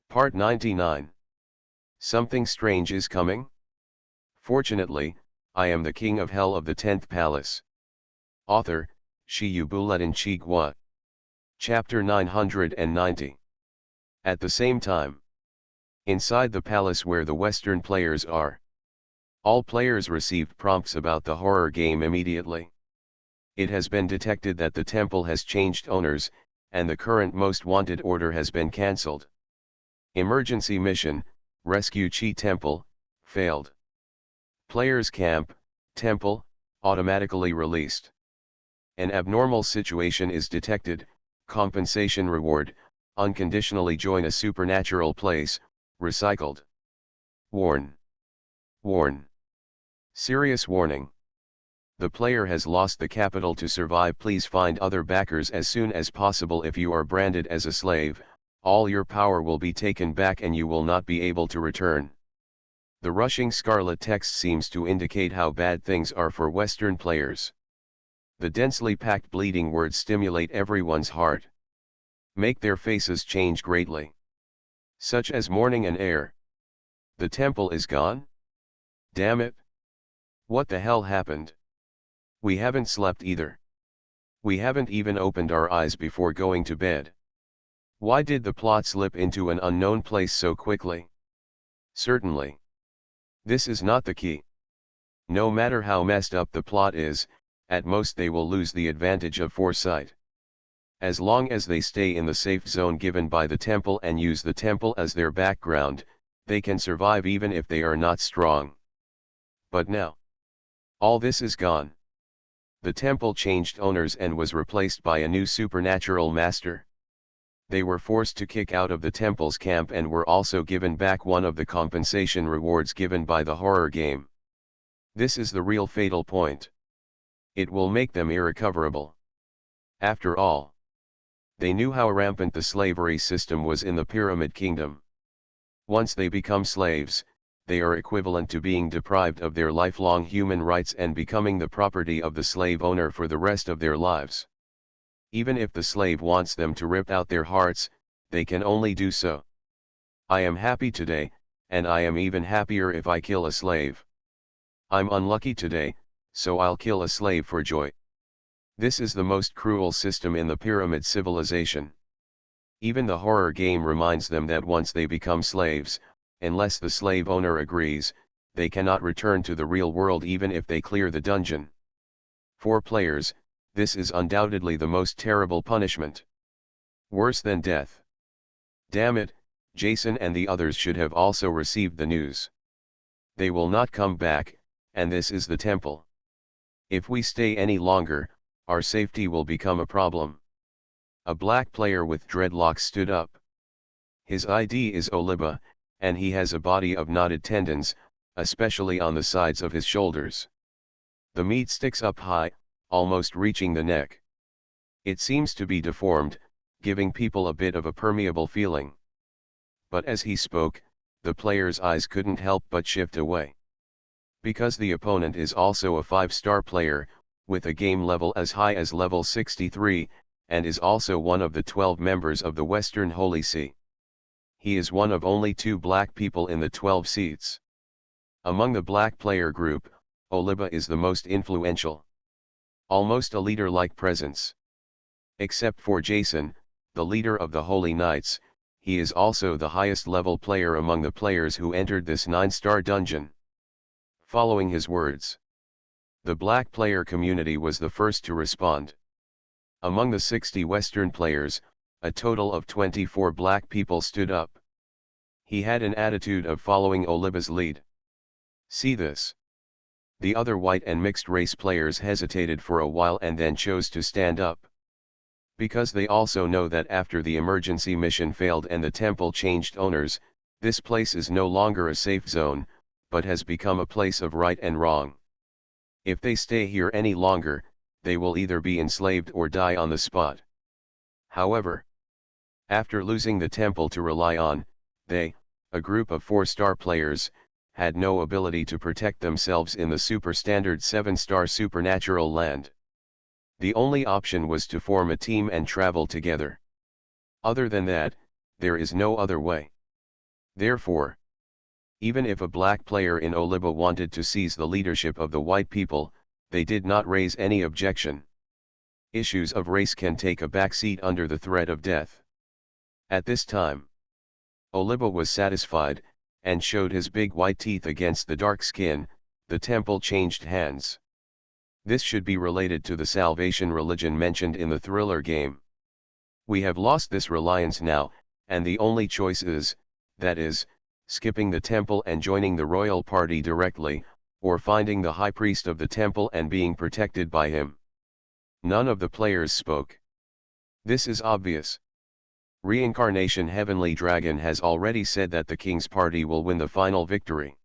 Part 99. Something strange is coming? Fortunately, I am the king of hell of the 10th palace. Author, Shiyubuletin Chigwa. Chapter 990. At the same time. Inside the palace where the Western players are. All players received prompts about the horror game immediately. It has been detected that the temple has changed owners, and the current most wanted order has been cancelled. Emergency mission, Rescue Chi Temple, failed. Players camp, temple, automatically released. An abnormal situation is detected, compensation reward, unconditionally join a supernatural place, recycled. Warn. Warn. Serious warning. The player has lost the capital to survive. Please find other backers as soon as possible. If you are branded as a slave, all your power will be taken back and you will not be able to return. The rushing scarlet text seems to indicate how bad things are for Western players. The densely packed bleeding words stimulate everyone's heart. Make their faces change greatly. Such as mourning and air. The temple is gone? Damn it! What the hell happened? We haven't slept either. We haven't even opened our eyes before going to bed. Why did the plot slip into an unknown place so quickly? Certainly. This is not the key. No matter how messed up the plot is, at most they will lose the advantage of foresight. As long as they stay in the safe zone given by the temple and use the temple as their background, they can survive even if they are not strong. But now, all this is gone. The temple changed owners and was replaced by a new supernatural master. They were forced to kick out of the temple's camp and were also given back one of the compensation rewards given by the horror game. This is the real fatal point. It will make them irrecoverable. After all, they knew how rampant the slavery system was in the Pyramid Kingdom. Once they become slaves, they are equivalent to being deprived of their lifelong human rights and becoming the property of the slave owner for the rest of their lives. Even if the slave wants them to rip out their hearts, they can only do so. I am happy today, and I am even happier if I kill a slave. I'm unlucky today, so I'll kill a slave for joy. This is the most cruel system in the pyramid civilization. Even the horror game reminds them that once they become slaves, unless the slave owner agrees, they cannot return to the real world even if they clear the dungeon. For players, this is undoubtedly the most terrible punishment. Worse than death. Damn it, Jason and the others should have also received the news. They will not come back, and this is the temple. If we stay any longer, our safety will become a problem. A black player with dreadlocks stood up. His ID is Oliba, and he has a body of knotted tendons, especially on the sides of his shoulders. The meat sticks up high, almost reaching the neck. It seems to be deformed, giving people a bit of a permeable feeling. But as he spoke, the player's eyes couldn't help but shift away. Because the opponent is also a 5-star player, with a game level as high as level 63, and is also one of the 12 members of the Western Holy See. He is one of only 2 black people in the 12 seats. Among the black player group, Oliba is the most influential. Almost a leader-like presence. Except for Jason, the leader of the Holy Knights, he is also the highest level player among the players who entered this 9-star dungeon. Following his words, the black player community was the first to respond. Among the 60 Western players, a total of 24 black people stood up. He had an attitude of following Oliba's lead. See this. The other white and mixed race players hesitated for a while and then chose to stand up. Because they also know that after the emergency mission failed and the temple changed owners, this place is no longer a safe zone, but has become a place of right and wrong. If they stay here any longer, they will either be enslaved or die on the spot. However, after losing the temple to rely on, they, a group of 4-star players, had no ability to protect themselves in the super-standard 7-star supernatural land. The only option was to form a team and travel together. Other than that, there is no other way. Therefore, even if a black player in Oliba wanted to seize the leadership of the white people, they did not raise any objection. Issues of race can take a backseat under the threat of death. At this time, Oliba was satisfied, and showed his big white teeth against the dark skin. The temple changed hands. This should be related to the salvation religion mentioned in the thriller game. We have lost this reliance now, and the only choice is, that is, skipping the temple and joining the royal party directly, or finding the high priest of the temple and being protected by him. None of the players spoke. This is obvious. Reincarnation Heavenly Dragon has already said that the king's party will win the final victory.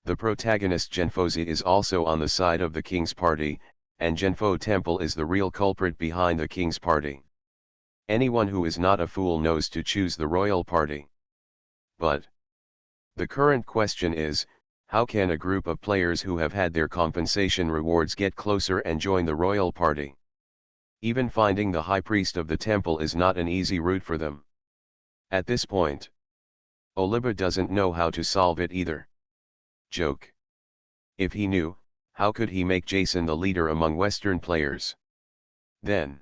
The protagonist Genfozi is also on the side of the king's party, and Genfo Temple is the real culprit behind the king's party. Anyone who is not a fool knows to choose the royal party. But the current question is, how can a group of players who have had their compensation rewards get closer and join the royal party? Even finding the high priest of the temple is not an easy route for them. At this point, Oliba doesn't know how to solve it either. Joke. If he knew, how could he make Jason the leader among Western players? Then,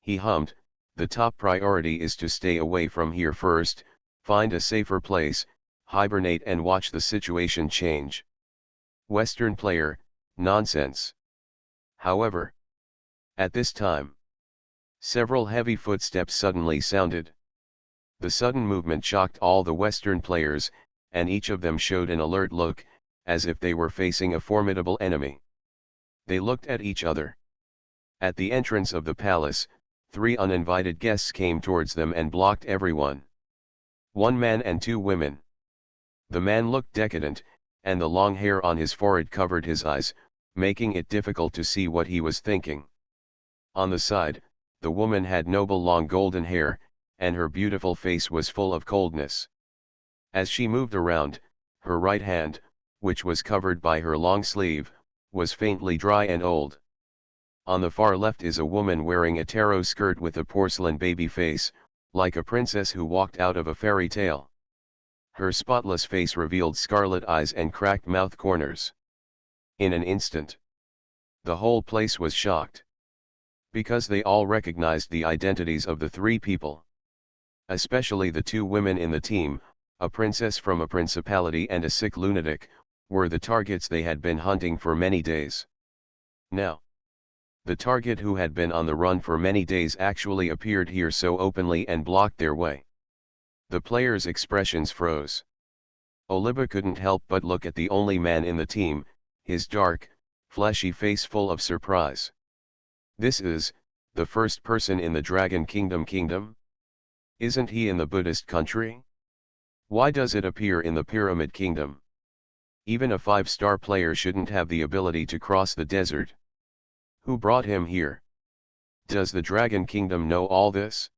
he hummed, the top priority is to stay away from here first, find a safer place, hibernate and watch the situation change. Western player, nonsense. However, at this time, several heavy footsteps suddenly sounded. The sudden movement shocked all the Western players, and each of them showed an alert look, as if they were facing a formidable enemy. They looked at each other. At the entrance of the palace, 3 uninvited guests came towards them and blocked everyone. 1 man and 2 women. The man looked decadent, and the long hair on his forehead covered his eyes, making it difficult to see what he was thinking. On the side, the woman had noble long golden hair, and her beautiful face was full of coldness. As she moved around, her right hand, which was covered by her long sleeve, was faintly dry and old. On the far left is a woman wearing a taro skirt with a porcelain baby face, like a princess who walked out of a fairy tale. Her spotless face revealed scarlet eyes and cracked mouth corners. In an instant, the whole place was shocked. Because they all recognized the identities of the 3 people. Especially the 2 women in the team, a princess from a principality and a sick lunatic, were the targets they had been hunting for many days. Now, the target who had been on the run for many days actually appeared here so openly and blocked their way. The players' expressions froze. Oliba couldn't help but look at the only man in the team, his dark, fleshy face full of surprise. This is, the first person in the Dragon Kingdom? Isn't he in the Buddhist country? Why does it appear in the Pyramid Kingdom? Even a 5-star player shouldn't have the ability to cross the desert. Who brought him here? Does the Dragon Kingdom know all this?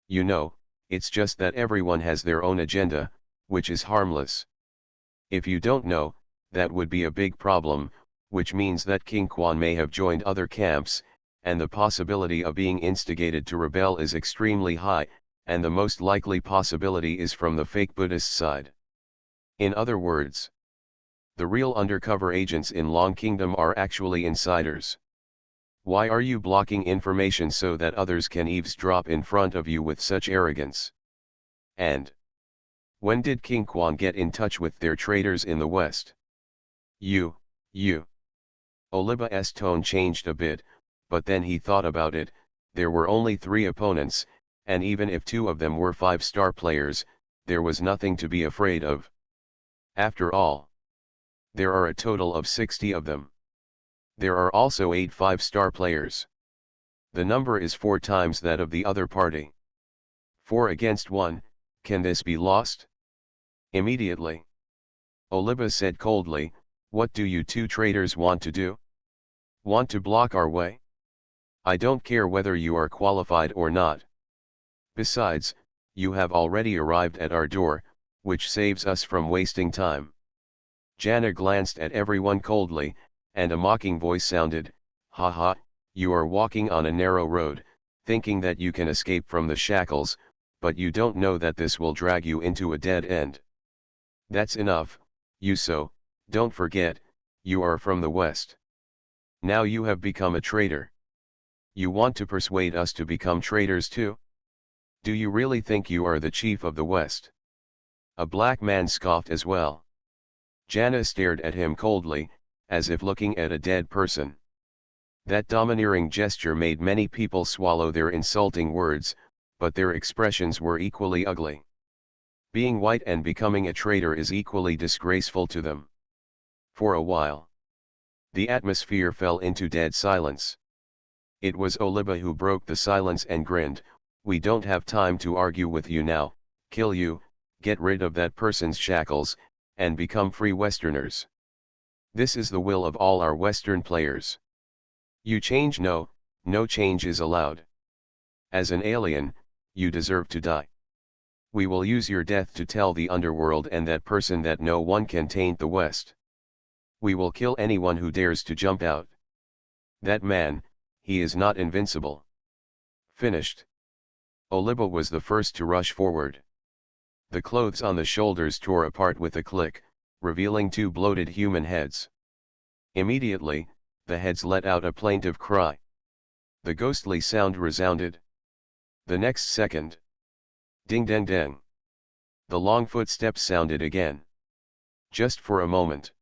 You know, it's just that everyone has their own agenda, which is harmless. If you don't know, that would be a big problem, which means that King Quan may have joined other camps, and the possibility of being instigated to rebel is extremely high, and the most likely possibility is from the fake Buddhist side. In other words, the real undercover agents in Long Kingdom are actually insiders. Why are you blocking information so that others can eavesdrop in front of you with such arrogance? And when did King Quan get in touch with their traitors in the West? You. Oliba's tone changed a bit, but then he thought about it. There were only 3 opponents, and even if 2 of them were 5-star players, there was nothing to be afraid of. After all, there are a total of 60 of them. There are also 8 5-star players. The number is 4 times that of the other party. 4 against 1, can this be lost? Immediately, Oliba said coldly, what do you 2 traitors want to do? Want to block our way? I don't care whether you are qualified or not. Besides, you have already arrived at our door, which saves us from wasting time. Jana glanced at everyone coldly, and a mocking voice sounded, haha, you are walking on a narrow road, thinking that you can escape from the shackles, but you don't know that this will drag you into a dead end. That's enough, Yuso, don't forget, you are from the West. Now you have become a traitor. You want to persuade us to become traitors too? Do you really think you are the chief of the West? A black man scoffed as well. Janna stared at him coldly, as if looking at a dead person. That domineering gesture made many people swallow their insulting words, but their expressions were equally ugly. Being white and becoming a traitor is equally disgraceful to them. For a while, the atmosphere fell into dead silence. It was Oliba who broke the silence and grinned, "We don't have time to argue with you now, kill you, get rid of that person's shackles, and become free Westerners. This is the will of all our Western players. You change? No, no change is allowed. As an alien, you deserve to die. We will use your death to tell the underworld and that person that no one can taint the West. We will kill anyone who dares to jump out. That man, he is not invincible." Finished. Oliba was the first to rush forward. The clothes on the shoulders tore apart with a click, revealing two bloated human heads. Immediately, the heads let out a plaintive cry. The ghostly sound resounded. The next second, ding ding ding, the long footsteps sounded again. Just for a moment,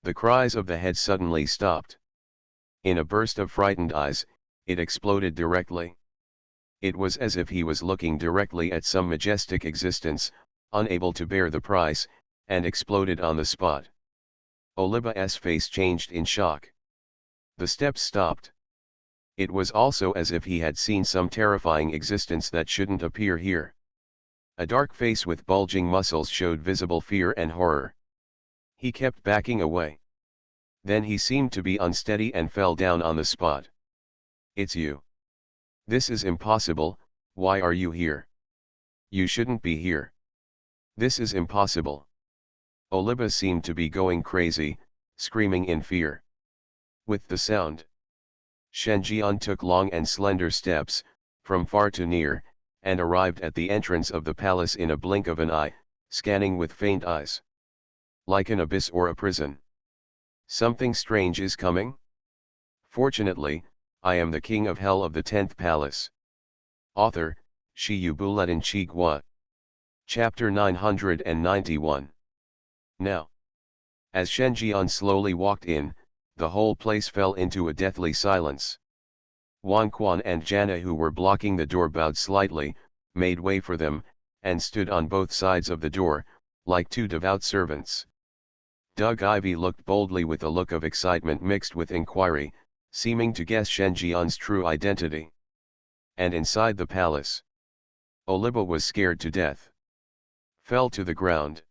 the cries of the head suddenly stopped. In a burst of frightened eyes, it exploded directly. It was as if he was looking directly at some majestic existence, unable to bear the price, and exploded on the spot. Oliba's face changed in shock. The steps stopped. It was also as if he had seen some terrifying existence that shouldn't appear here. A dark face with bulging muscles showed visible fear and horror. He kept backing away. Then he seemed to be unsteady and fell down on the spot. "It's you. This is impossible, why are you here? You shouldn't be here. This is impossible." Oliba seemed to be going crazy, screaming in fear. With the sound, Shenjian took long and slender steps, from far to near, and arrived at the entrance of the palace in a blink of an eye, scanning with faint eyes. Like an abyss or a prison. "Something strange is coming? Fortunately, I am the king of hell of the 10th palace." Author, Shiyubuletin Chigwa. Chapter 991. Now, as Shenjian slowly walked in, the whole place fell into a deathly silence. Wang Quan and Janna, who were blocking the door, bowed slightly, made way for them, and stood on both sides of the door, like two devout servants. Doug Ivy looked boldly with a look of excitement mixed with inquiry, seeming to guess Shenjian's true identity. And inside the palace, Oliba was scared to death. Fell to the ground.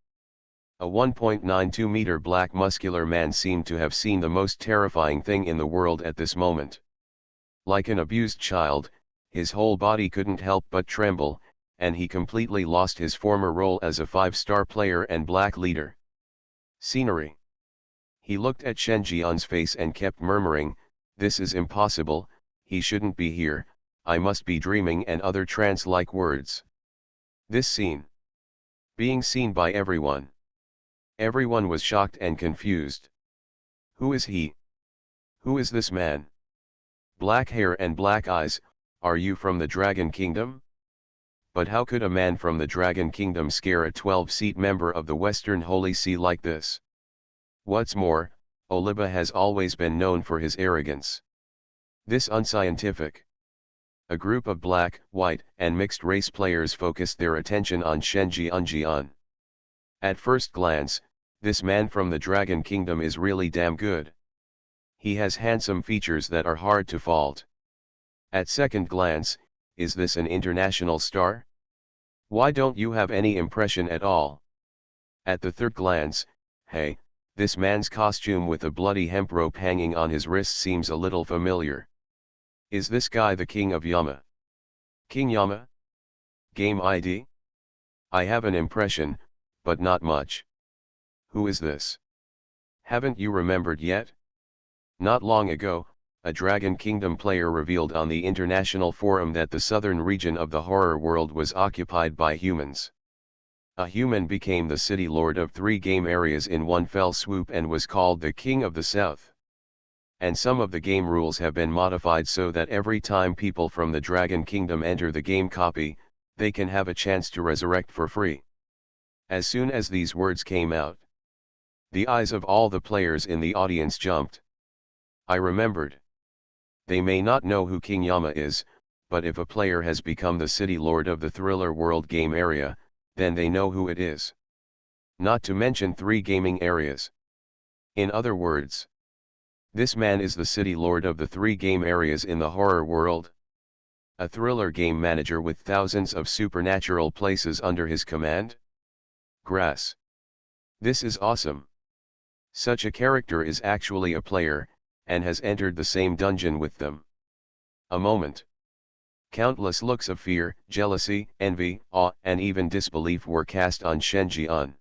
A 1.92-meter black muscular man seemed to have seen the most terrifying thing in the world at this moment. Like an abused child, his whole body couldn't help but tremble, and he completely lost his former role as a 5-star player and black leader. Scenery. He looked at Shenjian's face and kept murmuring, "This is impossible, he shouldn't be here, I must be dreaming," and other trance-like words. This scene. Being seen by everyone. Everyone was shocked and confused. Who is he? Who is this man? Black hair and black eyes, are you from the Dragon Kingdom? But how could a man from the Dragon Kingdom scare a 12-seat member of the Western Holy See like this? What's more, Oliba has always been known for his arrogance. This unscientific. A group of black, white, and mixed race players focused their attention on Shenjian. At first glance, this man from the Dragon Kingdom is really damn good. He has handsome features that are hard to fault. At second glance, is this an international star? Why don't you have any impression at all? At the third glance, hey, this man's costume with a bloody hemp rope hanging on his wrist seems a little familiar. Is this guy the king of Yama? King Yama? Game ID? I have an impression, but not much. Who is this? Haven't you remembered yet? Not long ago, a Dragon Kingdom player revealed on the international forum that the southern region of the horror world was occupied by humans. A human became the city lord of 3 game areas in one fell swoop and was called the King of the South. And some of the game rules have been modified so that every time people from the Dragon Kingdom enter the game copy, they can have a chance to resurrect for free. As soon as these words came out, the eyes of all the players in the audience jumped. I remembered. They may not know who King Yama is, but if a player has become the city lord of the Thriller World game area, then they know who it is. Not to mention 3 gaming areas. In other words, this man is the city lord of the 3 game areas in the horror world. A thriller game manager with thousands of supernatural places under his command? Grass. This is awesome. Such a character is actually a player, and has entered the same dungeon with them. A moment. Countless looks of fear, jealousy, envy, awe, and even disbelief were cast on Shen Jian.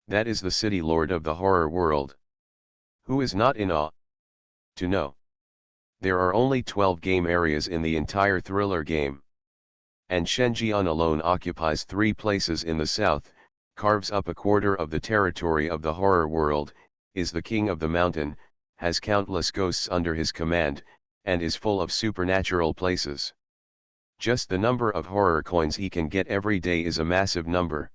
That is the city lord of the horror world. Who is not in awe? To know. There are only 12 game areas in the entire thriller game. And Shen Jian alone occupies 3 places in the south, carves up a quarter of the territory of the horror world, is the king of the mountain, has countless ghosts under his command, and is full of supernatural places. Just the number of horror coins he can get every day is a massive number.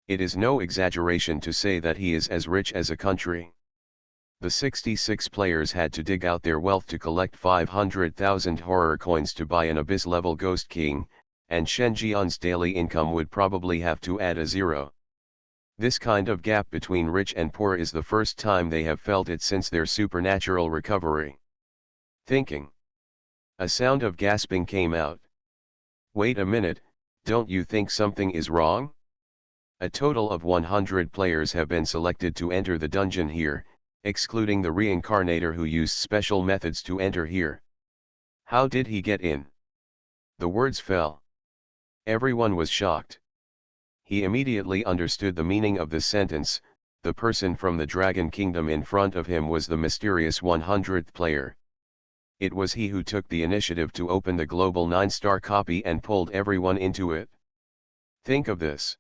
It is no exaggeration to say that he is as rich as a country. The 66 players had to dig out their wealth to collect 500,000 horror coins to buy an Abyss-level Ghost King, and Shen Jian's daily income would probably have to add a 0. This kind of gap between rich and poor is the first time they have felt it since their supernatural recovery. Thinking. A sound of gasping came out. Wait a minute, don't you think something is wrong? A total of 100 players have been selected to enter the dungeon here, excluding the reincarnator who used special methods to enter here. How did he get in? The words fell. Everyone was shocked. He immediately understood the meaning of the sentence. The person from the Dragon Kingdom in front of him was the mysterious 100th player. It was he who took the initiative to open the global 9-star copy and pulled everyone into it. Think of this.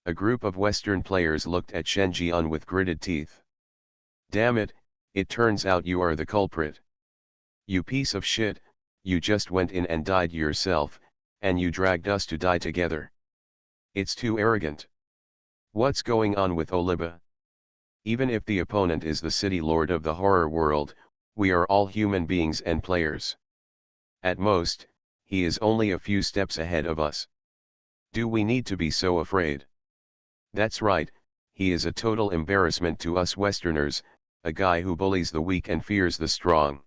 A group of Western players looked at Shen Jian with gritted teeth. Damn it, it turns out you are the culprit. You piece of shit, you just went in and died yourself, and you dragged us to die together. It's too arrogant. What's going on with Oliba? Even if the opponent is the city lord of the horror world, we are all human beings and players. At most, he is only a few steps ahead of us. Do we need to be so afraid? That's right, he is a total embarrassment to us Westerners, a guy who bullies the weak and fears the strong.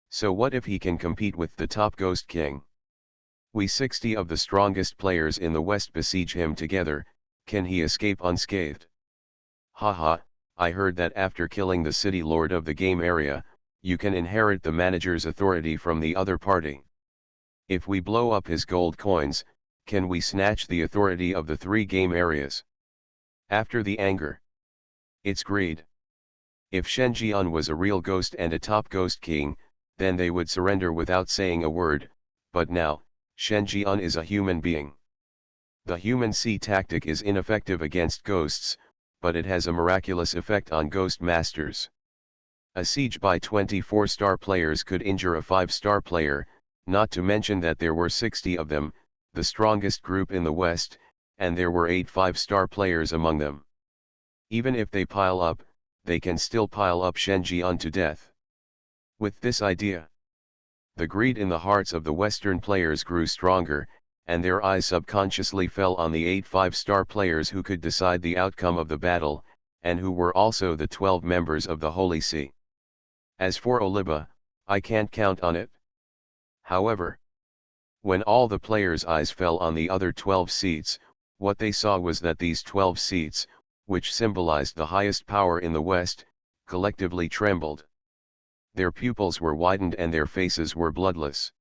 So what if he can compete with the top Ghost King? We 60 of the strongest players in the West besiege him together, can he escape unscathed? Haha, I heard that after killing the city lord of the game area, you can inherit the manager's authority from the other party. If we blow up his gold coins, can we snatch the authority of the 3 game areas? After the anger. It's greed. If Shen Jian was a real ghost and a top Ghost King, then they would surrender without saying a word, but now, Shen Jian is a human being. The human sea tactic is ineffective against ghosts, but it has a miraculous effect on ghost masters. A siege by 24-star players could injure a 5-star player, not to mention that there were 60 of them, the strongest group in the West, and there were 8 5-star players among them. Even if they pile up, they can still pile up Shen Jian to death. With this idea, the greed in the hearts of the Western players grew stronger, and their eyes subconsciously fell on the 8 5-star players who could decide the outcome of the battle, and who were also the 12 members of the Holy See. As for Oliba, I can't count on it. However, when all the players' eyes fell on the other 12 seats, what they saw was that these 12 seats, which symbolized the highest power in the West, collectively trembled. Their pupils were widened and their faces were bloodless.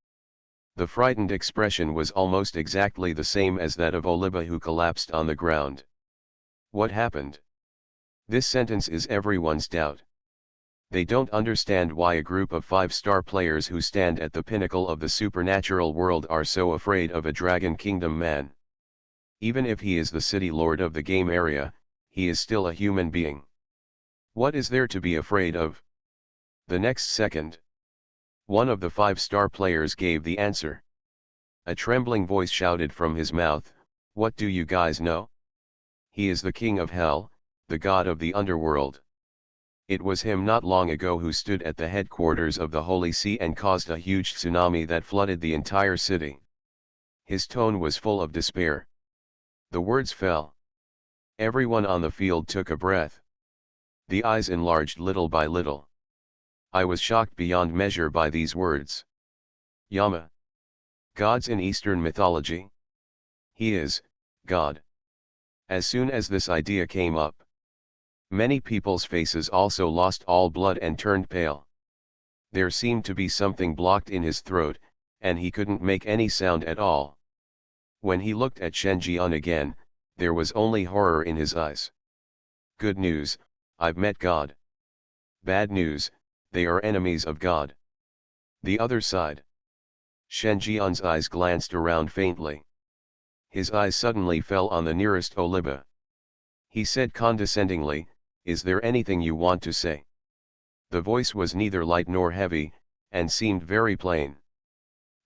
The frightened expression was almost exactly the same as that of Oliba, who collapsed on the ground. What happened? This sentence is everyone's doubt. They don't understand why a group of 5-star players who stand at the pinnacle of the supernatural world are so afraid of a Dragon Kingdom man. Even if he is the city lord of the game area, he is still a human being. What is there to be afraid of? The next second, one of the 5-star players gave the answer. A trembling voice shouted from his mouth, "What do you guys know? He is the king of hell, the god of the underworld." It was him not long ago who stood at the headquarters of the Holy See and caused a huge tsunami that flooded the entire city. His tone was full of despair. The words fell. Everyone on the field took a breath. The eyes enlarged little by little. I was shocked beyond measure by these words. Yama. Gods in Eastern mythology? He is God. As soon as this idea came up, many people's faces also lost all blood and turned pale. There seemed to be something blocked in his throat, and he couldn't make any sound at all. When he looked at Shen Jian again, there was only horror in his eyes. Good news, I've met God. Bad news, they are enemies of God. The other side. Shen Jian's eyes glanced around faintly. His eyes suddenly fell on the nearest Oliba. He said condescendingly, "Is there anything you want to say?" The voice was neither light nor heavy, and seemed very plain.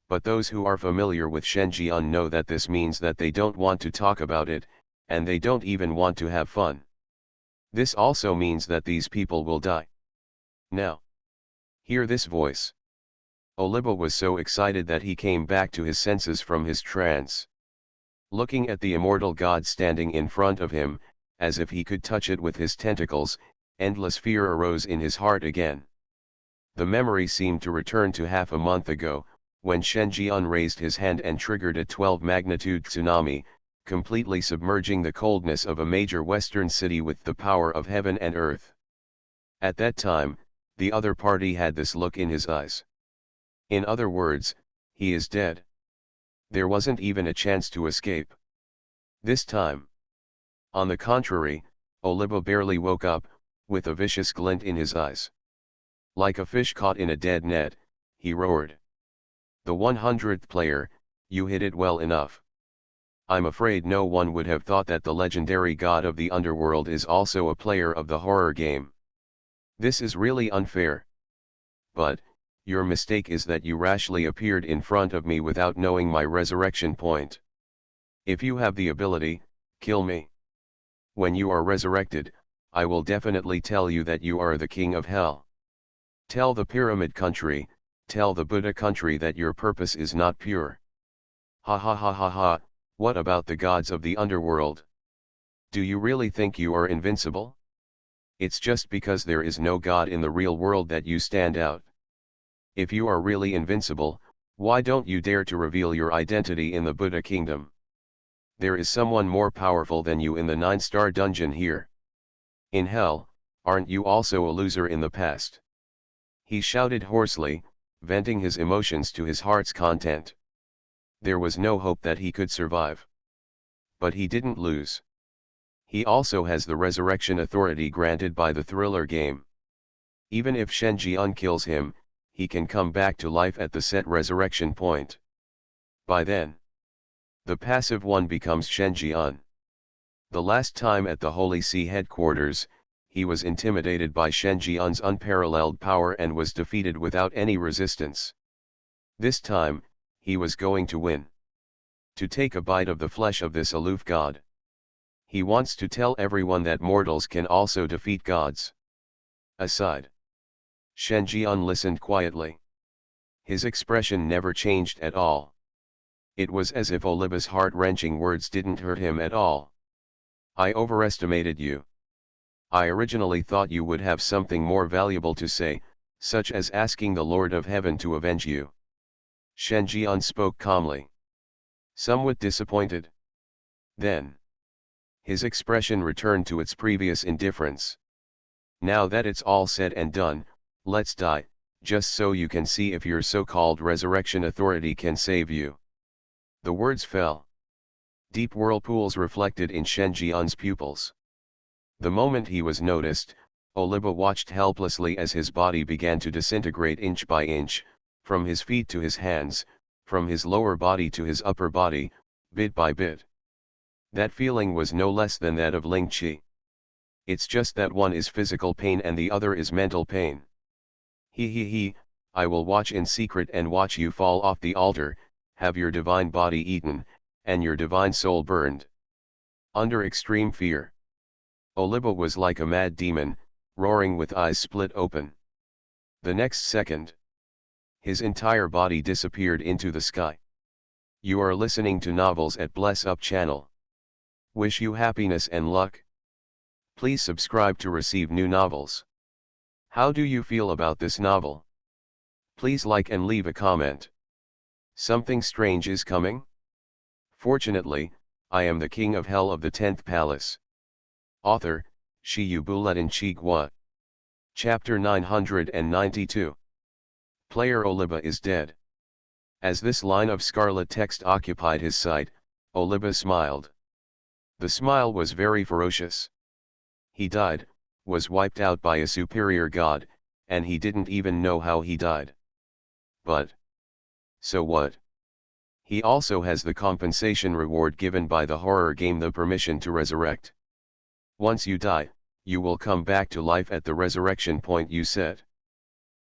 But those who are familiar with Shen Jian know that this means that they don't want to talk about it, and they don't even want to have fun. This also means that these people will die. Now, hear this voice. Oliba was so excited that he came back to his senses from his trance. Looking at the immortal god standing in front of him, as if he could touch it with his tentacles, endless fear arose in his heart again. The memory seemed to return to half a month ago, when Shen Jian raised his hand and triggered a 12-magnitude tsunami, completely submerging the coldness of a major western city with the power of heaven and earth. At that time, the other party had this look in his eyes. In other words, he is dead. There wasn't even a chance to escape. This time, on the contrary, Oliba barely woke up, with a vicious glint in his eyes. Like a fish caught in a dead net, he roared. "The 100th player, you hit it well enough. I'm afraid no one would have thought that the legendary god of the underworld is also a player of the horror game. This is really unfair. But, your mistake is that you rashly appeared in front of me without knowing my resurrection point. If you have the ability, kill me. When you are resurrected, I will definitely tell you that you are the king of hell. Tell the pyramid country, tell the Buddha country that your purpose is not pure." Ha ha ha ha ha, what about the gods of the underworld? Do you really think you are invincible? It's just because there is no god in the real world that you stand out. If you are really invincible, why don't you dare to reveal your identity in the Buddha kingdom? There is someone more powerful than you in the 9-star dungeon here. In hell, aren't you also a loser in the past? He shouted hoarsely, venting his emotions to his heart's content. There was no hope that he could survive. But he didn't lose. He also has the resurrection authority granted by the thriller game. Even if Shen Jian kills him, he can come back to life at the set resurrection point. By then, the passive one becomes Shen Jian. The last time at the Holy See headquarters, he was intimidated by Shen Jian's unparalleled power and was defeated without any resistance. This time, he was going to win. To take a bite of the flesh of this aloof god. He wants to tell everyone that mortals can also defeat gods. Aside. Shen Jian listened quietly. His expression never changed at all. It was as if Oliba's heart-wrenching words didn't hurt him at all. "I overestimated you. I originally thought you would have something more valuable to say, such as asking the Lord of Heaven to avenge you." Shen Jian spoke calmly. Somewhat disappointed. Then, his expression returned to its previous indifference. "Now that it's all said and done, let's die, just so you can see if your so-called resurrection authority can save you." The words fell. Deep whirlpools reflected in Shen Jian's pupils. The moment he was noticed, Oliba watched helplessly as his body began to disintegrate inch by inch, from his feet to his hands, from his lower body to his upper body, bit by bit. That feeling was no less than that of Ling Chi. It's just that one is physical pain and the other is mental pain. He, I will watch in secret and watch you fall off the altar, have your divine body eaten, and your divine soul burned. Under extreme fear. Oliba was like a mad demon, roaring with eyes split open. The next second, his entire body disappeared into the sky. You are listening to Novels at Bless Up channel. Wish you happiness and luck. Please subscribe to receive new novels. How do you feel about this novel? Please like and leave a comment. Something strange is coming? Fortunately, I am the king of hell of the 10th palace. Author, Shiyu Buletin Chigwa. Chapter 992. Player Oliba is dead. As this line of scarlet text occupied his sight, Oliba smiled. The smile was very ferocious. He died, was wiped out by a superior god, and he didn't even know how he died. But so what? He also has the compensation reward given by the horror game, the permission to resurrect. Once you die, you will come back to life at the resurrection point you set.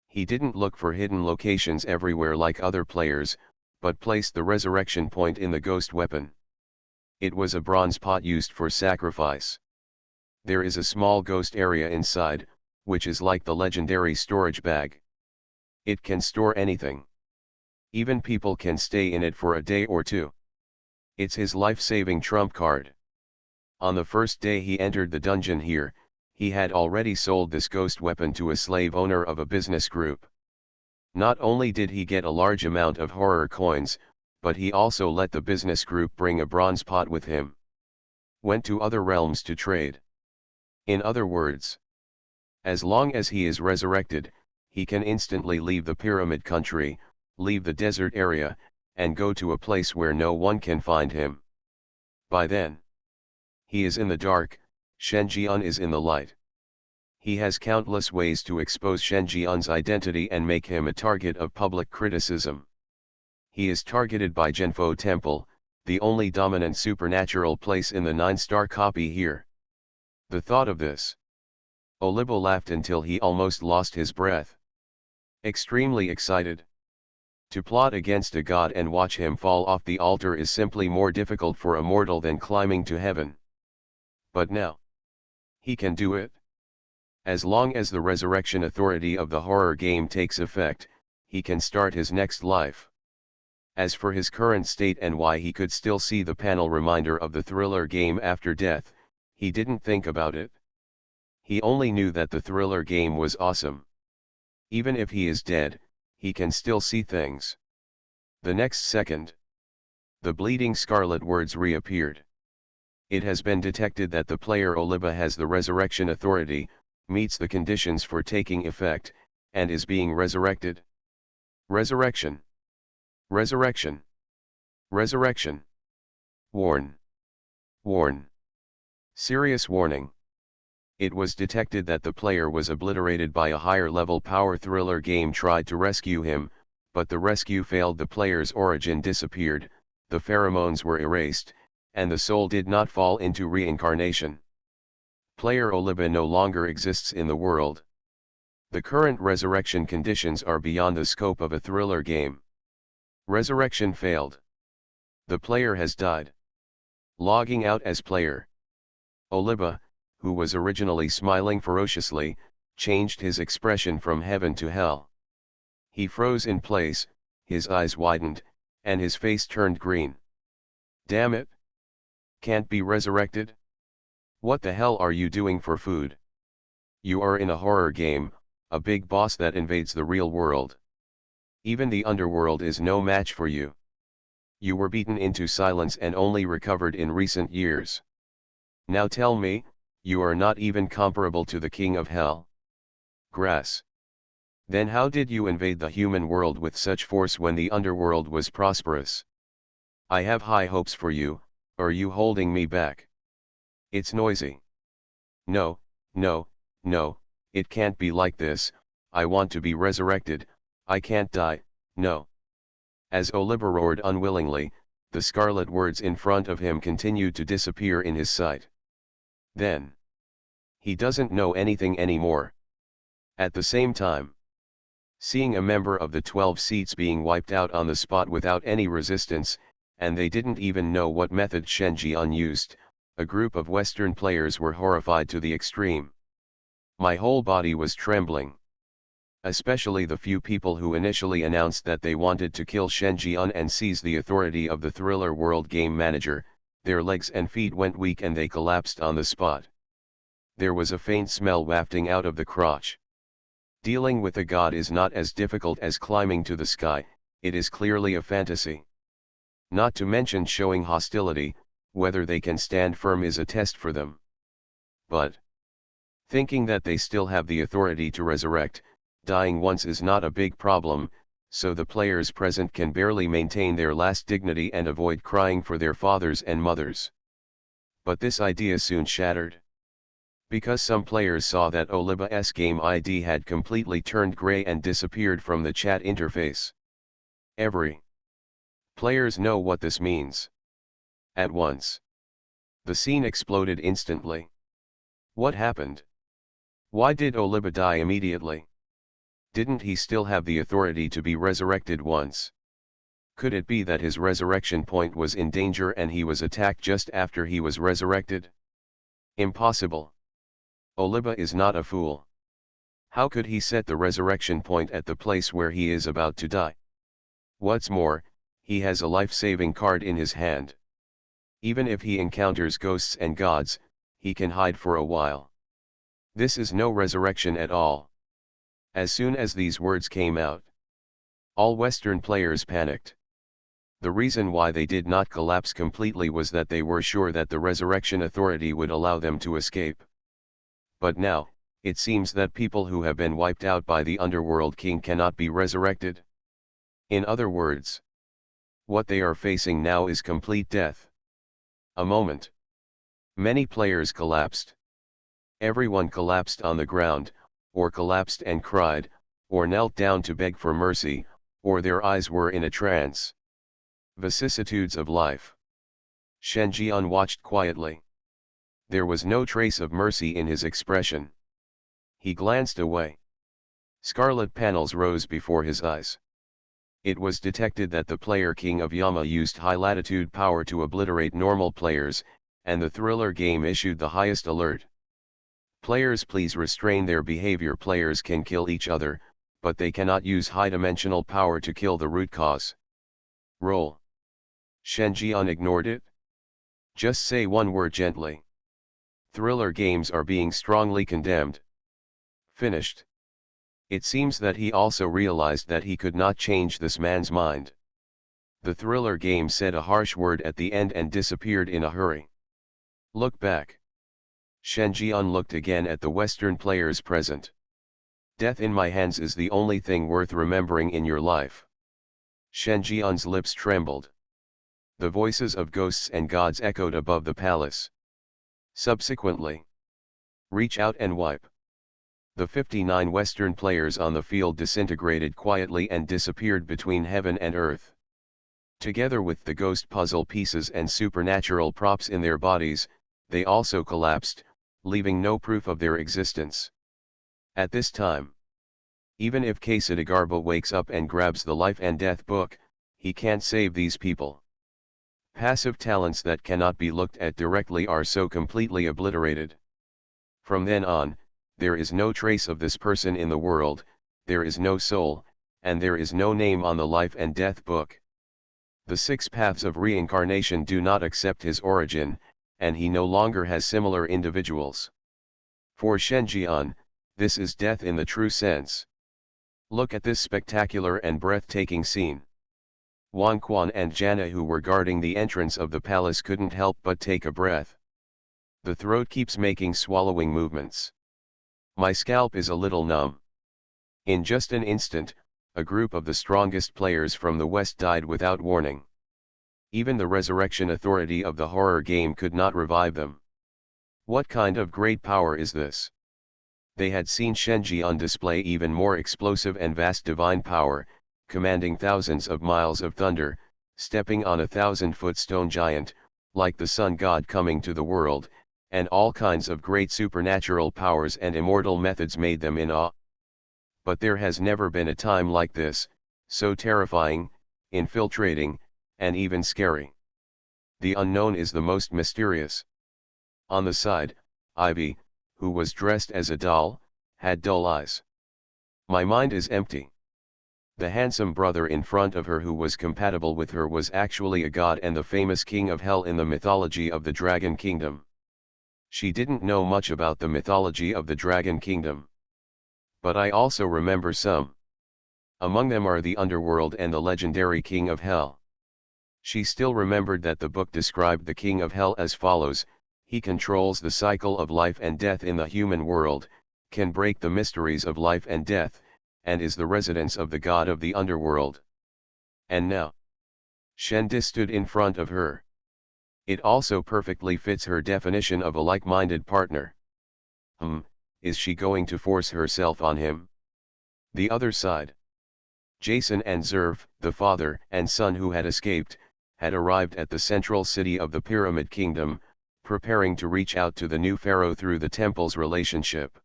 He didn't look for hidden locations everywhere like other players, but placed the resurrection point in the ghost weapon. It was a bronze pot used for sacrifice. There is a small ghost area inside, which is like the legendary storage bag. It can store anything. Even people can stay in it for a day or two. It's his life-saving trump card. On the first day he entered the dungeon here, he had already sold this ghost weapon to a slave owner of a business group. Not only did he get a large amount of horror coins, but he also let the business group bring a bronze pot with him. Went to other realms to trade. In other words, as long as he is resurrected, he can instantly leave the pyramid country, leave the desert area, and go to a place where no one can find him. By then, he is in the dark, Shenjian is in the light. He has countless ways to expose Shenjian's identity and make him a target of public criticism. He is targeted by Genfo Temple, the only dominant supernatural place in the 9-star copy here. The thought of this. Oliba laughed until he almost lost his breath. Extremely excited. To plot against a god and watch him fall off the altar is simply more difficult for a mortal than climbing to heaven. But now, he can do it. As long as the resurrection authority of the horror game takes effect, he can start his next life. As for his current state and why he could still see the panel reminder of the thriller game after death, he didn't think about it. He only knew that the thriller game was awesome. Even if he is dead, he can still see things. The next second, the bleeding scarlet words reappeared. It has been detected that the player Oliba has the resurrection authority, meets the conditions for taking effect, and is being resurrected. Resurrection. Resurrection. Resurrection. Warn. Warn. Serious warning. It was detected that the player was obliterated by a higher-level power thriller game tried to rescue him, but the rescue failed. The player's origin disappeared, the pheromones were erased, and the soul did not fall into reincarnation. Player Oliba no longer exists in the world. The current resurrection conditions are beyond the scope of a thriller game. Resurrection failed. The player has died. Logging out as player. Oliba, who was originally smiling ferociously, changed his expression from heaven to hell. He froze in place, his eyes widened, and his face turned green. Damn it! Can't be resurrected? What the hell are you doing for food? You are in a horror game, a big boss that invades the real world. Even the underworld is no match for you. You were beaten into silence and only recovered in recent years. Now tell me, you are not even comparable to the king of hell. Grass. Then how did you invade the human world with such force when the underworld was prosperous? I have high hopes for you, are you holding me back? It's noisy. No, no, no, It can't be like this, I want to be resurrected, I can't die, no. As Oliba roared unwillingly, the scarlet words in front of him continued to disappear in his sight. Then, he doesn't know anything anymore. At the same time, seeing a member of the 12 seats being wiped out on the spot without any resistance, and they didn't even know what method Shen Jian used, a group of Western players were horrified to the extreme. My whole body was trembling. Especially the few people who initially announced that they wanted to kill Shen Jian and seize the authority of the Thriller World Game Manager, their legs and feet went weak and they collapsed on the spot. There was a faint smell wafting out of the crotch. Dealing with a god is not as difficult as climbing to the sky, it is clearly a fantasy. Not to mention showing hostility, whether they can stand firm is a test for them. But, thinking that they still have the authority to resurrect, dying once is not a big problem, so the players present can barely maintain their last dignity and avoid crying for their fathers and mothers. But this idea soon shattered. Because some players saw that Oliba's game ID had completely turned grey and disappeared from the chat interface. Every players know what this means. At once, the scene exploded instantly. What happened? Why did Oliba die immediately? Didn't he still have the authority to be resurrected once? Could it be that his resurrection point was in danger and he was attacked just after he was resurrected? Impossible. Oliba is not a fool. How could he set the resurrection point at the place where he is about to die? What's more, he has a life-saving card in his hand. Even if he encounters ghosts and gods, he can hide for a while. This is no resurrection at all. As soon as these words came out, all Western players panicked. The reason why they did not collapse completely was that they were sure that the resurrection authority would allow them to escape. But now, it seems that people who have been wiped out by the Underworld King cannot be resurrected. In other words, what they are facing now is complete death. A moment. Many players collapsed. Everyone collapsed on the ground, or collapsed and cried, or knelt down to beg for mercy, or their eyes were in a trance. Vicissitudes of life. Shen Jian watched quietly. There was no trace of mercy in his expression. He glanced away. Scarlet panels rose before his eyes. It was detected that the player king of Yama used high latitude power to obliterate normal players, and the thriller game issued the highest alert. Players, please restrain their behavior. Players can kill each other, but they cannot use high-dimensional power to kill the root cause. Roll. Shen Jian ignored it. Just say one word gently. Thriller games are being strongly condemned. Finished. It seems that he also realized that he could not change this man's mind. The thriller game said a harsh word at the end and disappeared in a hurry. Look back. Shen Jian looked again at the Western players present. Death in my hands is the only thing worth remembering in your life. Shen Jian's lips trembled. The voices of ghosts and gods echoed above the palace. Subsequently, reach out and wipe. The 59 Western players on the field disintegrated quietly and disappeared between heaven and earth. Together with the ghost puzzle pieces and supernatural props in their bodies, they also collapsed, leaving no proof of their existence. At this time, even if Quesadagarba wakes up and grabs the life and death book, he can't save these people. Passive talents that cannot be looked at directly are so completely obliterated. From then on, there is no trace of this person in the world, there is no soul, and there is no name on the life and death book. The 6 paths of reincarnation do not accept his origin, and he no longer has similar individuals. For Shen Jian, this is death in the true sense. Look at this spectacular and breathtaking scene. Wang Quan and Jana, who were guarding the entrance of the palace, couldn't help but take a breath. The throat keeps making swallowing movements. My scalp is a little numb. In just an instant, a group of the strongest players from the West died without warning. Even the resurrection authority of the horror game could not revive them. What kind of great power is this? They had seen Shenji on display even more explosive and vast divine power, commanding thousands of miles of thunder, stepping on a 1,000-foot stone giant, like the sun god coming to the world, and all kinds of great supernatural powers and immortal methods made them in awe. But there has never been a time like this, so terrifying, infiltrating, and even scary. The unknown is the most mysterious. On the side, Ivy, who was dressed as a doll, had dull eyes. My mind is empty. The handsome brother in front of her who was compatible with her was actually a god and the famous king of hell in the mythology of the Dragon Kingdom. She didn't know much about the mythology of the Dragon Kingdom. But I also remember some. Among them are the underworld and the legendary king of hell. She still remembered that the book described the king of hell as follows: he controls the cycle of life and death in the human world, can break the mysteries of life and death, and is the residence of the god of the underworld. And now, Shendi stood in front of her. It also perfectly fits her definition of a like-minded partner. Is she going to force herself on him? The other side. Jason and Zerv, the father and son who had escaped, had arrived at the central city of the Pyramid Kingdom, preparing to reach out to the new pharaoh through the temple's relationship.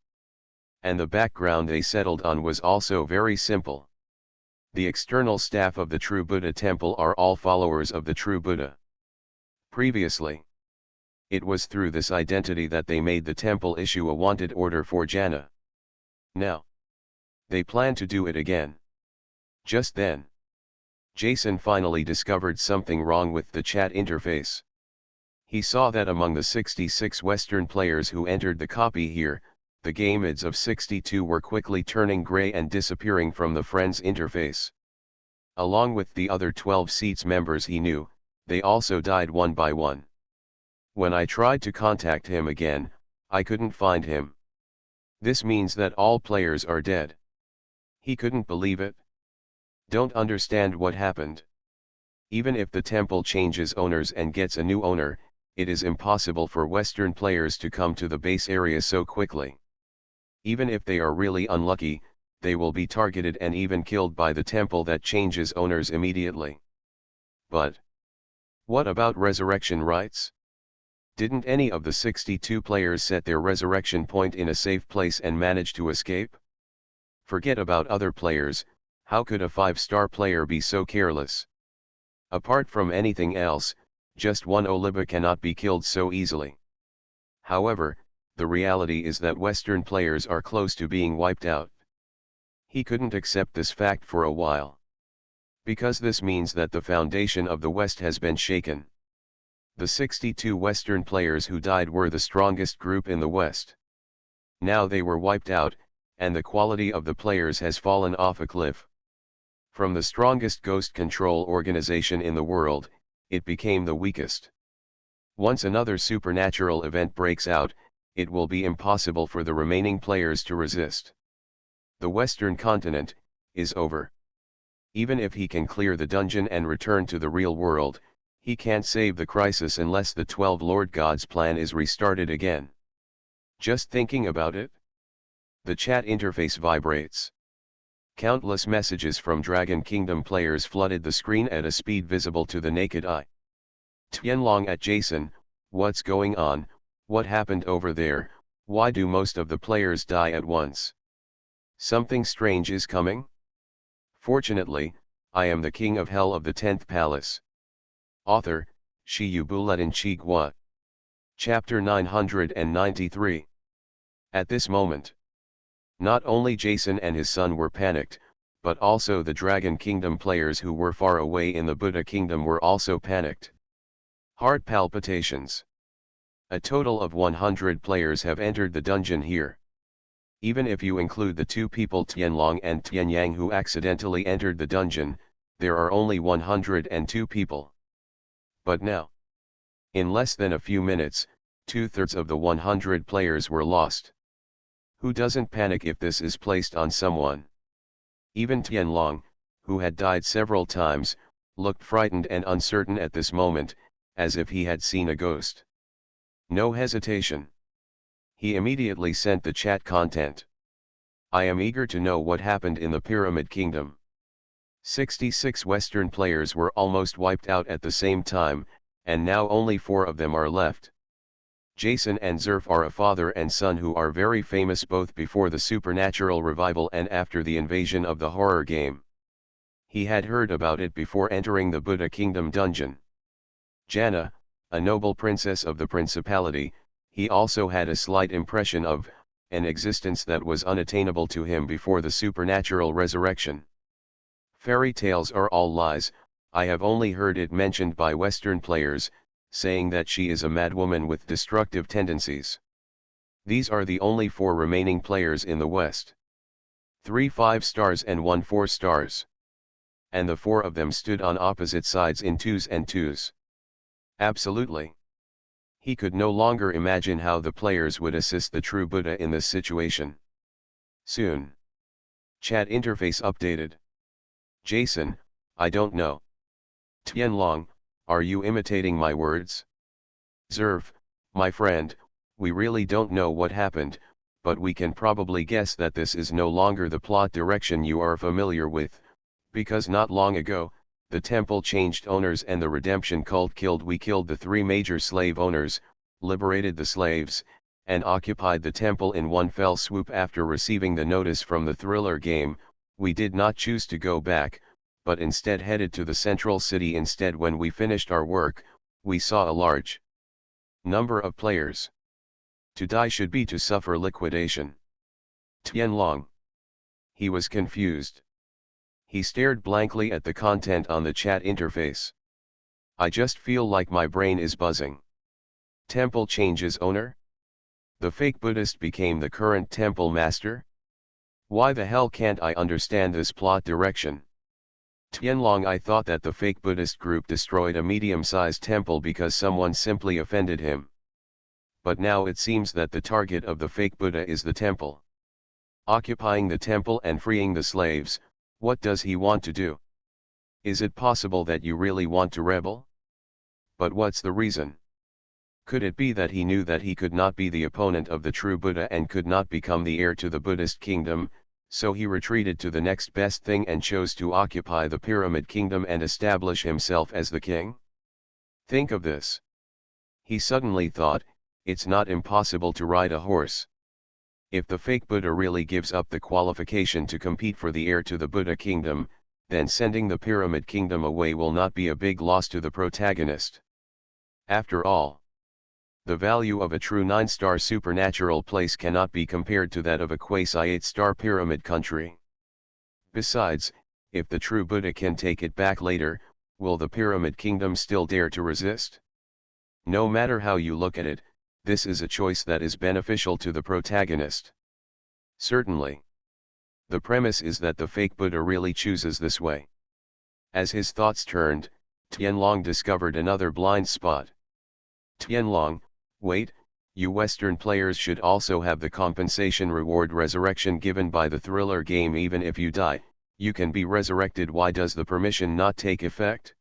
And the background they settled on was also very simple. The external staff of the True Buddha Temple are all followers of the True Buddha. Previously, it was through this identity that they made the temple issue a wanted order for Jana. Now, they plan to do it again. Just then, Jason finally discovered something wrong with the chat interface. He saw that among the 66 Western players who entered the copy here, the GameElements of 62 were quickly turning gray and disappearing from the Friends interface. Along with the other 12 seats members he knew, they also died one by one. When I tried to contact him again, I couldn't find him. This means that all players are dead. He couldn't believe it. Don't understand what happened. Even if the temple changes owners and gets a new owner, it is impossible for Western players to come to the base area so quickly. Even if they are really unlucky, they will be targeted and even killed by the temple that changes owners immediately. But what about resurrection rites? Didn't any of the 62 players set their resurrection point in a safe place and manage to escape? Forget about other players, how could a 5-star player be so careless? Apart from anything else, just one Oliba cannot be killed so easily. However, the reality is that Western players are close to being wiped out. He couldn't accept this fact for a while. Because this means that the foundation of the West has been shaken. The 62 Western players who died were the strongest group in the West. Now they were wiped out, and the quality of the players has fallen off a cliff. From the strongest ghost control organization in the world, it became the weakest. Once another supernatural event breaks out, it will be impossible for the remaining players to resist. The Western continent is over. Even if he can clear the dungeon and return to the real world, he can't save the crisis unless the 12 Lord Gods plan is restarted again. Just thinking about it? The chat interface vibrates. Countless messages from Dragon Kingdom players flooded the screen at a speed visible to the naked eye. Tianlong at Jason, what's going on, what happened over there, why do most of the players die at once? Something strange is coming? Fortunately, I am the king of hell of the 10th palace. Author, Shi Buletin Chi Gua. Chapter 993. At this moment, not only Jason and his son were panicked, but also the Dragon Kingdom players who were far away in the Buddha Kingdom were also panicked. Heart palpitations. A total of 100 players have entered the dungeon here. Even if you include the two people Tianlong and Tianyang who accidentally entered the dungeon, there are only 102 people. But now, in less than a few minutes, 2/3 of the 100 players were lost. Who doesn't panic if this is placed on someone? Even Tianlong, who had died several times, looked frightened and uncertain at this moment, as if he had seen a ghost. No hesitation. He immediately sent the chat content. I am eager to know what happened in the Pyramid Kingdom. 66 Western players were almost wiped out at the same time, and now only 4 of them are left. Jason and Zerf are a father and son who are very famous both before the supernatural revival and after the invasion of the horror game. He had heard about it before entering the Buddha Kingdom dungeon. Jana, a noble princess of the principality, he also had a slight impression of, an existence that was unattainable to him before the supernatural resurrection. Fairy tales are all lies, I have only heard it mentioned by Western players, saying that she is a madwoman with destructive tendencies. These are the only 4 remaining players in the West. 3 5 stars and 1 4 stars. And the 4 of them stood on opposite sides in 2s and 2s. Absolutely. He could no longer imagine how the players would assist the true Buddha in this situation. Soon. Chat interface updated. Jason, I don't know. Tianlong, are you imitating my words? Zerv, my friend, we really don't know what happened, but we can probably guess that this is no longer the plot direction you are familiar with, because not long ago, the temple changed owners and the redemption cult we killed the 3 major slave owners, liberated the slaves, and occupied the temple in one fell swoop after receiving the notice from the thriller game. We did not choose to go back, but instead headed to the central city instead. When we finished our work, we saw a large number of players. To die should be to suffer liquidation. Tianlong. He was confused. He stared blankly at the content on the chat interface. I just feel like my brain is buzzing. Temple changes owner? The fake Buddhist became the current temple master? Why the hell can't I understand this plot direction? Tianlong, I thought that the fake Buddhist group destroyed a medium-sized temple because someone simply offended him. But now it seems that the target of the fake Buddha is the temple. Occupying the temple and freeing the slaves, what does he want to do? Is it possible that you really want to rebel? But what's the reason? Could it be that he knew that he could not be the opponent of the true Buddha and could not become the heir to the Buddhist kingdom, so he retreated to the next best thing and chose to occupy the Pyramid Kingdom and establish himself as the king? Think of this. He suddenly thought, it's not impossible to ride a horse. If the fake Buddha really gives up the qualification to compete for the heir to the Buddha kingdom, then sending the Pyramid Kingdom away will not be a big loss to the protagonist. After all, the value of a true 9-star supernatural place cannot be compared to that of a quasi 8-star pyramid country. Besides, if the true Buddha can take it back later, will the Pyramid Kingdom still dare to resist? No matter how you look at it, this is a choice that is beneficial to the protagonist. Certainly. The premise is that the fake Buddha really chooses this way. As his thoughts turned, Tianlong discovered another blind spot. Tianlong, wait, you Western players should also have the compensation reward resurrection given by the thriller game. Even if you die, you can be resurrected. Why does the permission not take effect?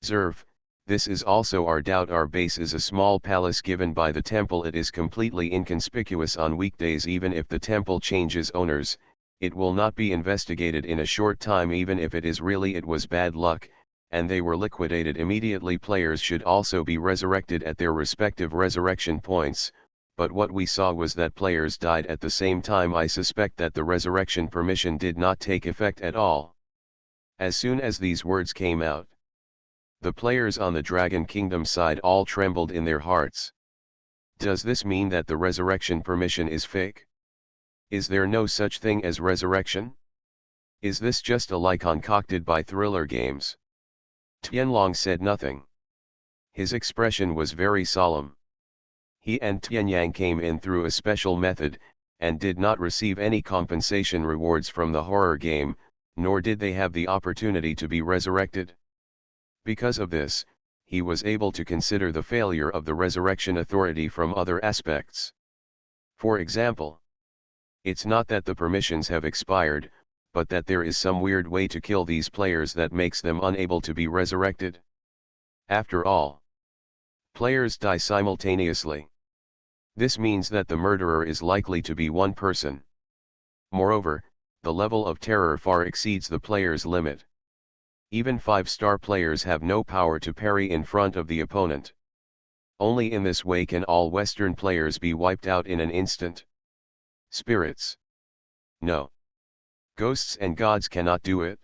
Zerv, this is also our doubt. Our base is a small palace given by the temple. It is completely inconspicuous on weekdays. Even if the temple changes owners, it will not be investigated in a short time. Even if it is really, it was bad luck, and they were liquidated immediately. Players should also be resurrected at their respective resurrection points, but what we saw was that players died at the same time. I suspect that the resurrection permission did not take effect at all. As soon as these words came out, the players on the Dragon Kingdom side all trembled in their hearts. Does this mean that the resurrection permission is fake? Is there no such thing as resurrection? Is this just a lie concocted by thriller games? Tianlong said nothing. His expression was very solemn. He and Tianyang came in through a special method, and did not receive any compensation rewards from the horror game, nor did they have the opportunity to be resurrected. Because of this, he was able to consider the failure of the resurrection authority from other aspects. For example, it's not that the permissions have expired, but that there is some weird way to kill these players that makes them unable to be resurrected. After all, players die simultaneously. This means that the murderer is likely to be one person. Moreover, the level of terror far exceeds the player's limit. Even 5-star players have no power to parry in front of the opponent. Only in this way can all Western players be wiped out in an instant. Spirits. No. Ghosts and gods cannot do it.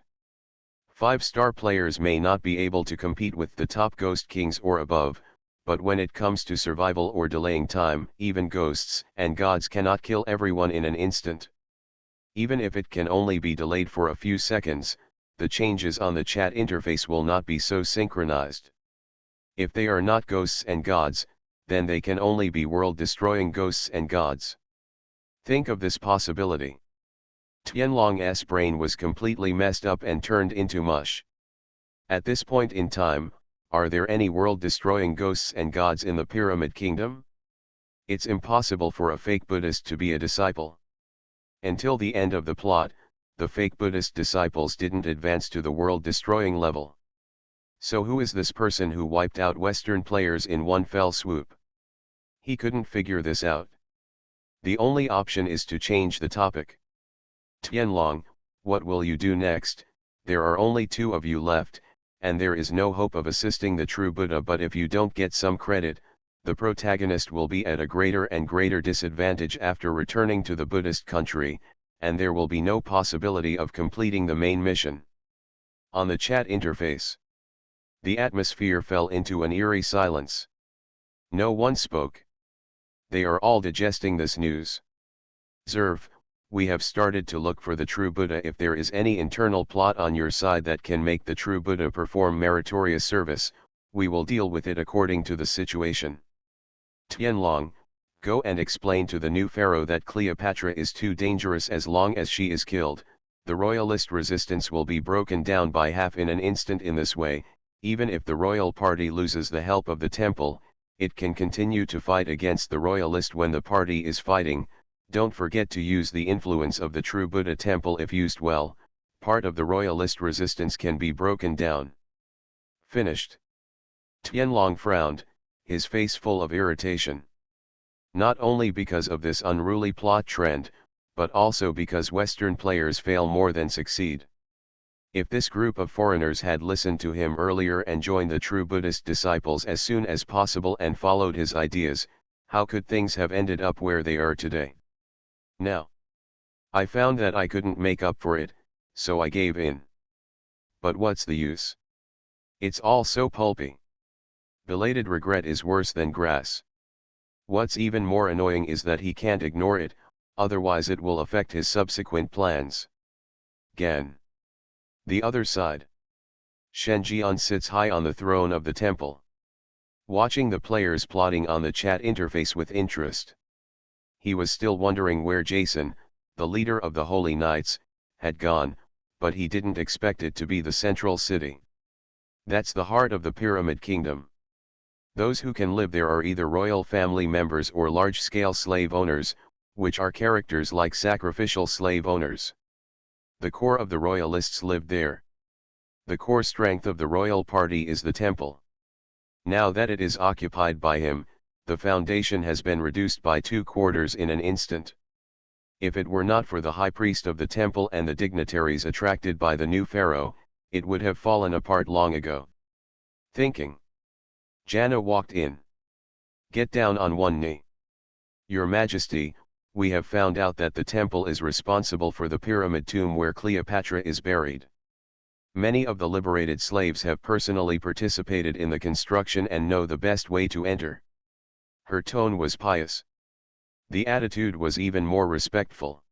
5-star players may not be able to compete with the top Ghost Kings or above, but when it comes to survival or delaying time, even ghosts and gods cannot kill everyone in an instant. Even if it can only be delayed for a few seconds, the changes on the chat interface will not be so synchronized. If they are not ghosts and gods, then they can only be world-destroying ghosts and gods. Think of this possibility. Tianlong's brain was completely messed up and turned into mush. At this point in time, are there any world-destroying ghosts and gods in the Pyramid Kingdom? It's impossible for a fake Buddhist to be a disciple. Until the end of the plot, the fake Buddhist disciples didn't advance to the world-destroying level. So who is this person who wiped out Western players in one fell swoop? He couldn't figure this out. The only option is to change the topic. Tianlong, what will you do next? There are only 2 of you left, and there is no hope of assisting the true Buddha, but if you don't get some credit, the protagonist will be at a greater and greater disadvantage after returning to the Buddhist country, and there will be no possibility of completing the main mission. On the chat interface, the atmosphere fell into an eerie silence. No one spoke. They are all digesting this news. Zerv, we have started to look for the true Buddha. If there is any internal plot on your side that can make the true Buddha perform meritorious service, we will deal with it according to the situation. Tianlong, go and explain to the new pharaoh that Cleopatra is too dangerous. As long as she is killed, the royalist resistance will be broken down by half in an instant. In this way, even if the royal party loses the help of the temple, it can continue to fight against the royalist when the party is fighting. Don't forget to use the influence of the true Buddha temple. If used well, part of the royalist resistance can be broken down. Finished. Tianlong frowned, his face full of irritation. Not only because of this unruly plot trend, but also because Western players fail more than succeed. If this group of foreigners had listened to him earlier and joined the true Buddhist disciples as soon as possible and followed his ideas, how could things have ended up where they are today? Now, I found that I couldn't make up for it, so I gave in. But what's the use? It's all so pulpy. Belated regret is worse than grass. What's even more annoying is that he can't ignore it, otherwise it will affect his subsequent plans. Gan. The other side. Shen Jian sits high on the throne of the temple, watching the players plotting on the chat interface with interest. He was still wondering where Jason, the leader of the Holy Knights, had gone, but he didn't expect it to be the central city. That's the heart of the Pyramid Kingdom. Those who can live there are either royal family members or large-scale slave owners, which are characters like sacrificial slave owners. The core of the royalists lived there. The core strength of the royal party is the temple. Now that it is occupied by him, the foundation has been reduced by 2/4 in an instant. If it were not for the high priest of the temple and the dignitaries attracted by the new pharaoh, it would have fallen apart long ago. Thinking, Janna walked in. Get down on one knee. Your Majesty, we have found out that the temple is responsible for the pyramid tomb where Cleopatra is buried. Many of the liberated slaves have personally participated in the construction and know the best way to enter. Her tone was pious. The attitude was even more respectful.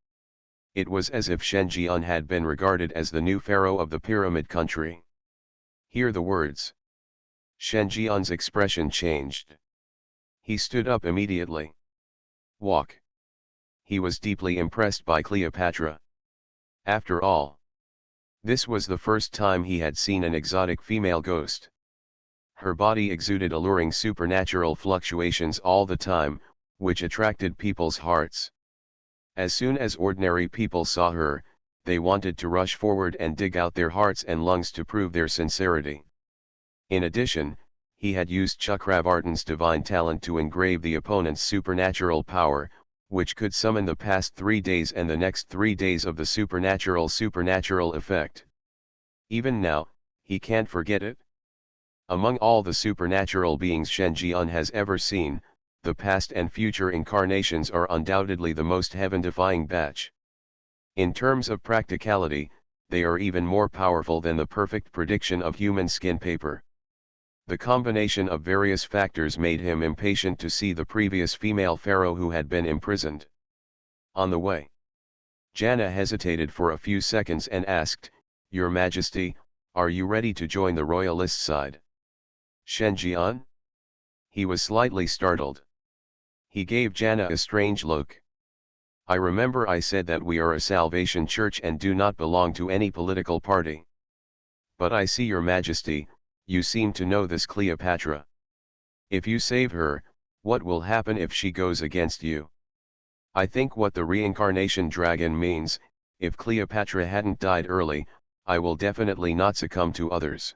It was as if Shen Jian had been regarded as the new pharaoh of the pyramid country. Hear the words. Shen Jian's expression changed. He stood up immediately. Walk. He was deeply impressed by Cleopatra. After all, this was the first time he had seen an exotic female ghost. Her body exuded alluring supernatural fluctuations all the time, which attracted people's hearts. As soon as ordinary people saw her, they wanted to rush forward and dig out their hearts and lungs to prove their sincerity. In addition, he had used Chakravartin's divine talent to engrave the opponent's supernatural power, which could summon the past 3 days and the next 3 days of the supernatural effect. Even now, he can't forget it. Among all the supernatural beings Shen Jian has ever seen, the past and future incarnations are undoubtedly the most heaven-defying batch. In terms of practicality, they are even more powerful than the perfect prediction of human skin paper. The combination of various factors made him impatient to see the previous female pharaoh who had been imprisoned. On the way, Janna hesitated for a few seconds and asked, "Your Majesty, are you ready to join the royalist side?" Shen Jian? He was slightly startled. He gave Janna a strange look. "I remember I said that we are a Salvation Church and do not belong to any political party. But I see, Your Majesty, you seem to know this Cleopatra. If you save her, what will happen if she goes against you? I think what the reincarnation dragon means, if Cleopatra hadn't died early, I will definitely not succumb to others."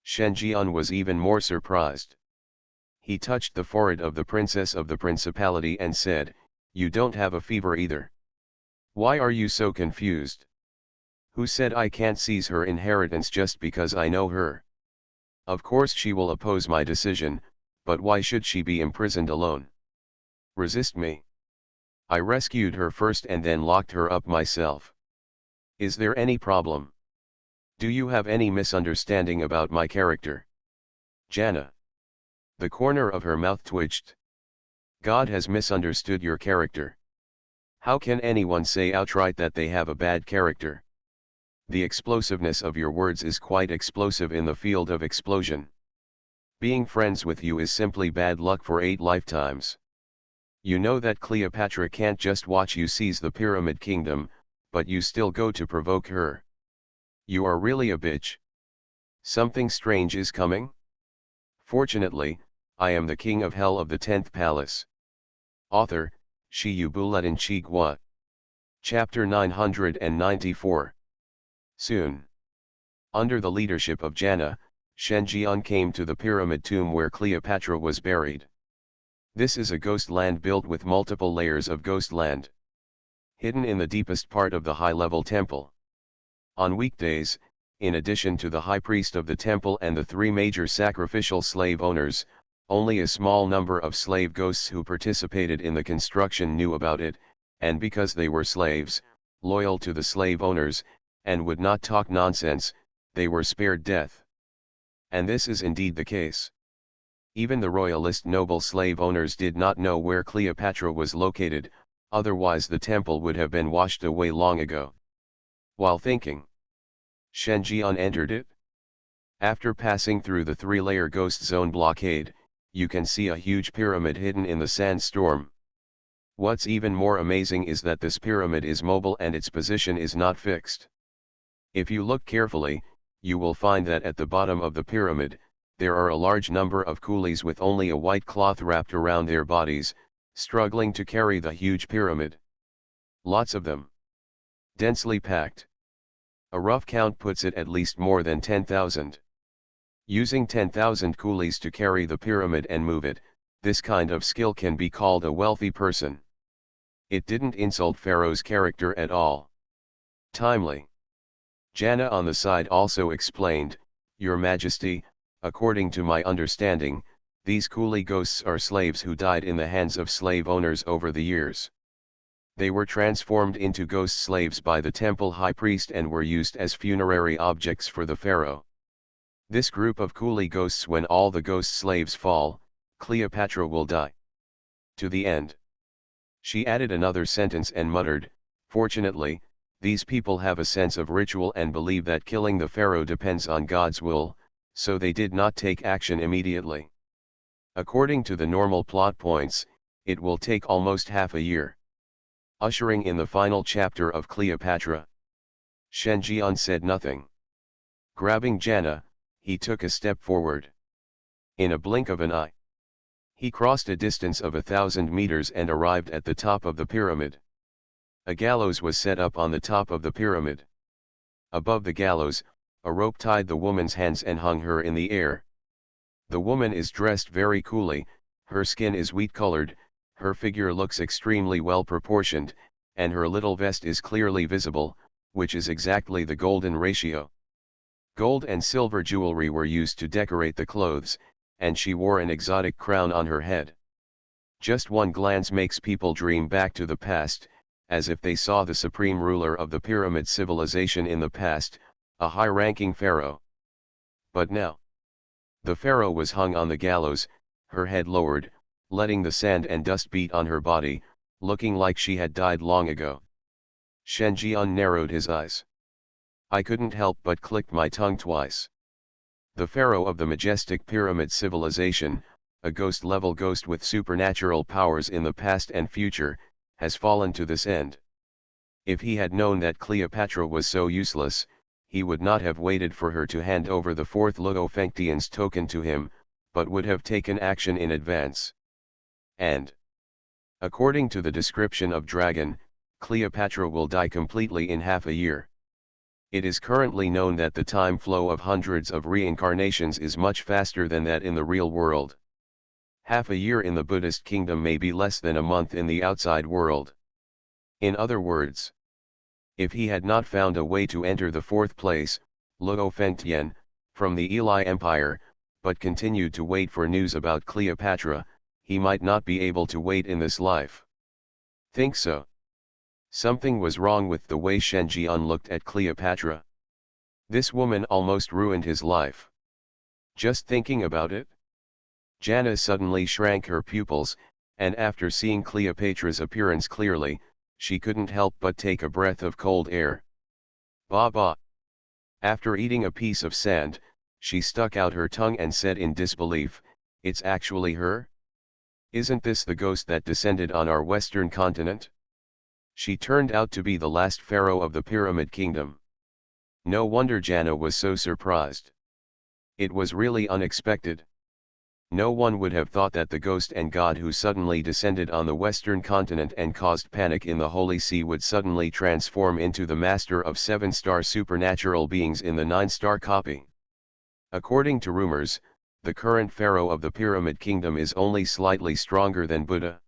Shen Jian was even more surprised. He touched the forehead of the princess of the principality and said, "You don't have a fever either. Why are you so confused? Who said I can't seize her inheritance just because I know her? Of course she will oppose my decision, but why should she be imprisoned alone? Resist me. I rescued her first and then locked her up myself. Is there any problem? Do you have any misunderstanding about my character?" Janna. The corner of her mouth twitched. "God has misunderstood your character. How can anyone say outright that they have a bad character? The explosiveness of your words is quite explosive in the field of explosion. Being friends with you is simply bad luck for 8 lifetimes. You know that Cleopatra can't just watch you seize the Pyramid Kingdom, but you still go to provoke her. You are really a bitch. Something strange is coming? Fortunately, I am the king of hell of the 10th palace." Author, Shi Yubuletin Chigua. Chapter 994. Soon. Under the leadership of Janna, Shen Jian came to the pyramid tomb where Cleopatra was buried. This is a ghost land built with multiple layers of ghost land, hidden in the deepest part of the high-level temple. On weekdays, in addition to the high priest of the temple and the 3 major sacrificial slave owners, only a small number of slave ghosts who participated in the construction knew about it, and because they were slaves, loyal to the slave owners, and would not talk nonsense, they were spared death. And this is indeed the case. Even the royalist noble slave owners did not know where Cleopatra was located, otherwise the temple would have been washed away long ago. While thinking, Shen Jian entered it. After passing through the 3-layer ghost zone blockade, you can see a huge pyramid hidden in the sandstorm. What's even more amazing is that this pyramid is mobile and its position is not fixed. If you look carefully, you will find that at the bottom of the pyramid, there are a large number of coolies with only a white cloth wrapped around their bodies, struggling to carry the huge pyramid. Lots of them. Densely packed. A rough count puts it at least more than 10,000. Using 10,000 coolies to carry the pyramid and move it, this kind of skill can be called a wealthy person. It didn't insult Pharaoh's character at all. Timely. Janna on the side also explained, "Your Majesty, according to my understanding, these coolie ghosts are slaves who died in the hands of slave owners over the years. They were transformed into ghost slaves by the temple high priest and were used as funerary objects for the pharaoh. This group of coolie ghosts, when all the ghost slaves fall, Cleopatra will die. To the end." She added another sentence and muttered, "Fortunately, these people have a sense of ritual and believe that killing the pharaoh depends on God's will, so they did not take action immediately. According to the normal plot points, it will take almost half a year." Ushering in the final chapter of Cleopatra. Shen Jian said nothing. Grabbing Janna, he took a step forward. In a blink of an eye, he crossed a distance of 1,000 meters and arrived at the top of the pyramid. A gallows was set up on the top of the pyramid. Above the gallows, a rope tied the woman's hands and hung her in the air. The woman is dressed very coolly, her skin is wheat-colored, her figure looks extremely well proportioned, and her little vest is clearly visible, which is exactly the golden ratio. Gold and silver jewelry were used to decorate the clothes, and she wore an exotic crown on her head. Just one glance makes people dream back to the past, as if they saw the supreme ruler of the pyramid civilization in the past, a high-ranking pharaoh. But now, the pharaoh was hung on the gallows, her head lowered, letting the sand and dust beat on her body, looking like she had died long ago. Shen Jian narrowed his eyes. I couldn't help but click my tongue twice. The pharaoh of the majestic pyramid civilization, a ghost-level ghost with supernatural powers in the past and future, has fallen to this end. If he had known that Cleopatra was so useless, he would not have waited for her to hand over the fourth Luo Fengtian's token to him, but would have taken action in advance. And, according to the description of Dragon, Cleopatra will die completely in half a year. It is currently known that the time flow of hundreds of reincarnations is much faster than that in the real world. Half a year in the Buddhist kingdom may be less than a month in the outside world. In other words, if he had not found a way to enter the fourth place, Luo Fengtian, from the Eli Empire, but continued to wait for news about Cleopatra, he might not be able to wait in this life. Think so? Something was wrong with the way Shen Jian looked at Cleopatra. This woman almost ruined his life. Just thinking about it? Jana suddenly shrank her pupils, and after seeing Cleopatra's appearance clearly, she couldn't help but take a breath of cold air. Ba ba. After eating a piece of sand, she stuck out her tongue and said in disbelief, "It's actually her? Isn't this the ghost that descended on our western continent?" She turned out to be the last pharaoh of the Pyramid Kingdom. No wonder Jana was so surprised. It was really unexpected. No one would have thought that the ghost and god who suddenly descended on the western continent and caused panic in the Holy See would suddenly transform into the master of 7-star supernatural beings in the 9-star copy. According to rumors, the current pharaoh of the Pyramid Kingdom is only slightly stronger than Buddha.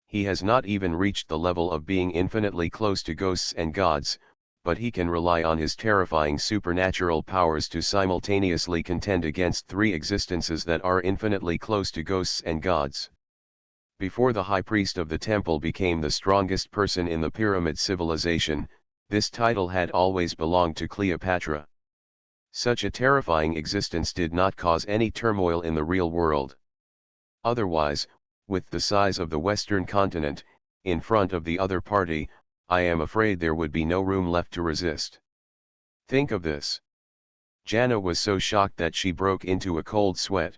He has not even reached the level of being infinitely close to ghosts and gods, but he can rely on his terrifying supernatural powers to simultaneously contend against 3 existences that are infinitely close to ghosts and gods. Before the high priest of the temple became the strongest person in the pyramid civilization, this title had always belonged to Cleopatra. Such a terrifying existence did not cause any turmoil in the real world. Otherwise, with the size of the western continent, in front of the other party, I am afraid there would be no room left to resist. Think of this. Jana was so shocked that she broke into a cold sweat.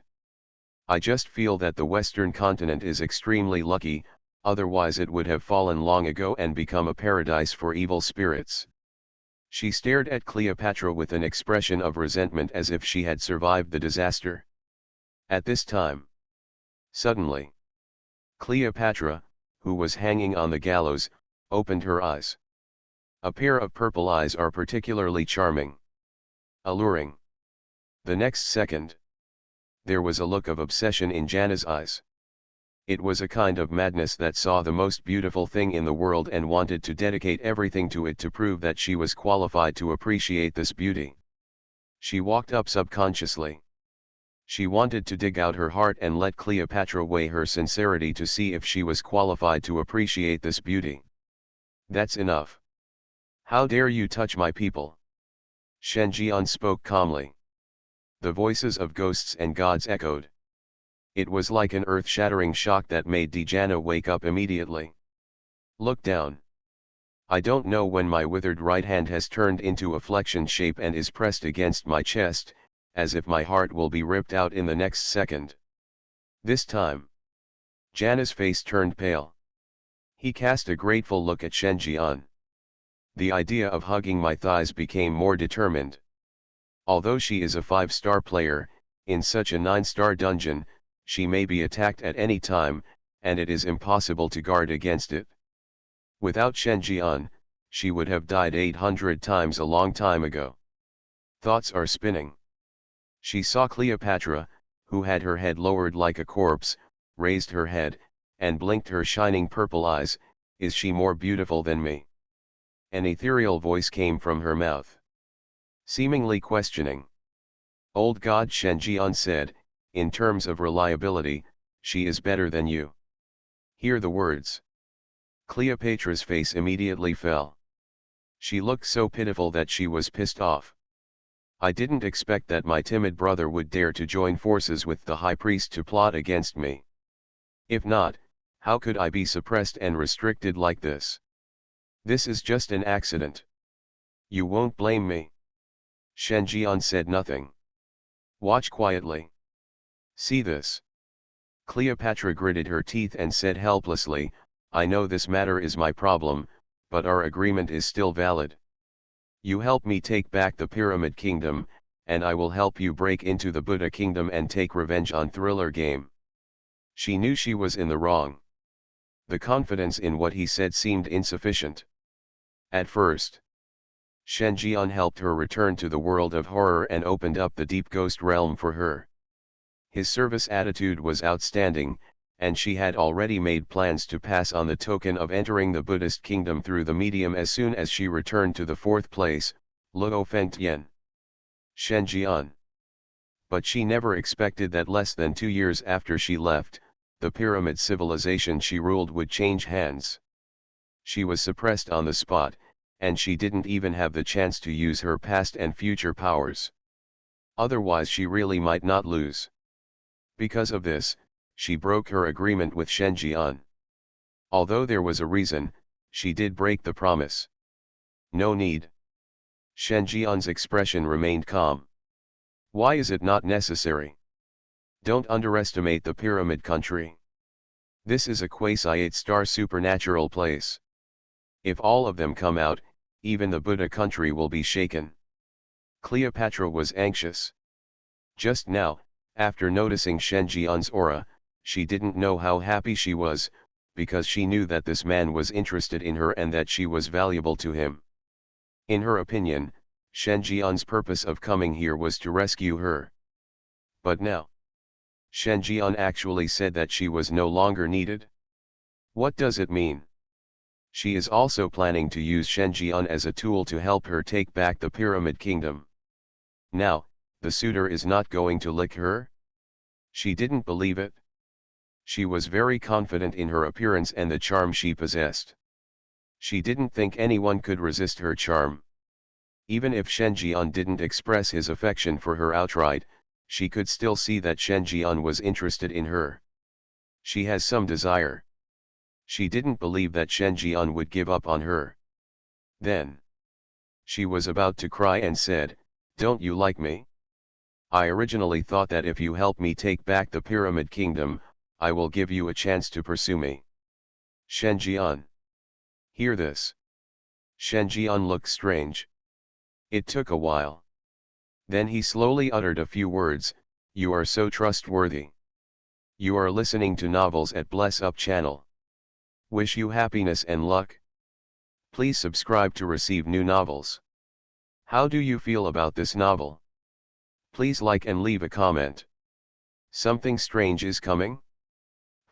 I just feel that the western continent is extremely lucky, otherwise it would have fallen long ago and become a paradise for evil spirits. She stared at Cleopatra with an expression of resentment as if she had survived the disaster. At this time, suddenly, Cleopatra, who was hanging on the gallows, opened her eyes. A pair of purple eyes are particularly charming. Alluring. The next second, there was a look of obsession in Jana's eyes. It was a kind of madness that saw the most beautiful thing in the world and wanted to dedicate everything to it to prove that she was qualified to appreciate this beauty. She walked up subconsciously. She wanted to dig out her heart and let Cleopatra weigh her sincerity to see if she was qualified to appreciate this beauty. That's enough. How dare you touch my people? Shen Jian spoke calmly. The voices of ghosts and gods echoed. It was like an earth-shattering shock that made Jana wake up immediately. Look down. I don't know when my withered right hand has turned into a flexion shape and is pressed against my chest, as if my heart will be ripped out in the next second. This time, Jana's face turned pale. He cast a grateful look at Shen Jian. The idea of hugging my thighs became more determined. Although she is a 5-star player, in such a 9-star dungeon, she may be attacked at any time, and it is impossible to guard against it. Without Shen Jian, she would have died 800 times a long time ago. Thoughts are spinning. She saw Cleopatra, who had her head lowered like a corpse, raised her head, and blinked her shining purple eyes, "Is she more beautiful than me?" An ethereal voice came from her mouth, seemingly questioning. Old god Shenjian said, "In terms of reliability, she is better than you." Hear the words. Cleopatra's face immediately fell. She looked so pitiful that she was pissed off. "I didn't expect that my timid brother would dare to join forces with the high priest to plot against me. If not, how could I be suppressed and restricted like this? This is just an accident. You won't blame me." Shenjian said nothing. "Watch quietly. See this." Cleopatra gritted her teeth and said helplessly, "I know this matter is my problem, but our agreement is still valid. You help me take back the Pyramid Kingdom, and I will help you break into the Buddha Kingdom and take revenge on Thriller Game." She knew she was in the wrong. The confidence in what he said seemed insufficient. At first, Shenjian helped her return to the world of horror and opened up the deep ghost realm for her. His service attitude was outstanding, and she had already made plans to pass on the token of entering the Buddhist kingdom through the medium as soon as she returned to the fourth place, Luo Fengtian. Shenjian. But she never expected that less than 2 years after she left, the pyramid civilization she ruled would change hands. She was suppressed on the spot, and she didn't even have the chance to use her past and future powers. Otherwise she really might not lose. Because of this, she broke her agreement with Shenjian. Although there was a reason, she did break the promise. "No need." Shenjian's expression remained calm. "Why is it not necessary? Don't underestimate the pyramid country. This is a quasi-8-star supernatural place. If all of them come out, even the Buddha country will be shaken." Cleopatra was anxious. Just now, after noticing Shenjian's aura, she didn't know how happy she was, because she knew that this man was interested in her and that she was valuable to him. In her opinion, Shenjian's purpose of coming here was to rescue her. But now, Shenjian actually said that she was no longer needed. What does it mean? She is also planning to use Shenjian as a tool to help her take back the Pyramid Kingdom. Now, the suitor is not going to lick her? She didn't believe it. She was very confident in her appearance and the charm she possessed. She didn't think anyone could resist her charm. Even if Shenjian didn't express his affection for her outright, she could still see that Shenjian was interested in her. She has some desire. She didn't believe that Shenjian would give up on her. Then, she was about to cry and said, "Don't you like me? I originally thought that if you help me take back the Pyramid Kingdom, I will give you a chance to pursue me." Shenjian. Hear this. Shenjian looked strange. It took a while. Then he slowly uttered a few words, "You are so trustworthy. You are listening to novels at Bless Up channel. Wish you happiness and luck. Please subscribe to receive new novels. How do you feel about this novel? Please like and leave a comment. Something strange is coming?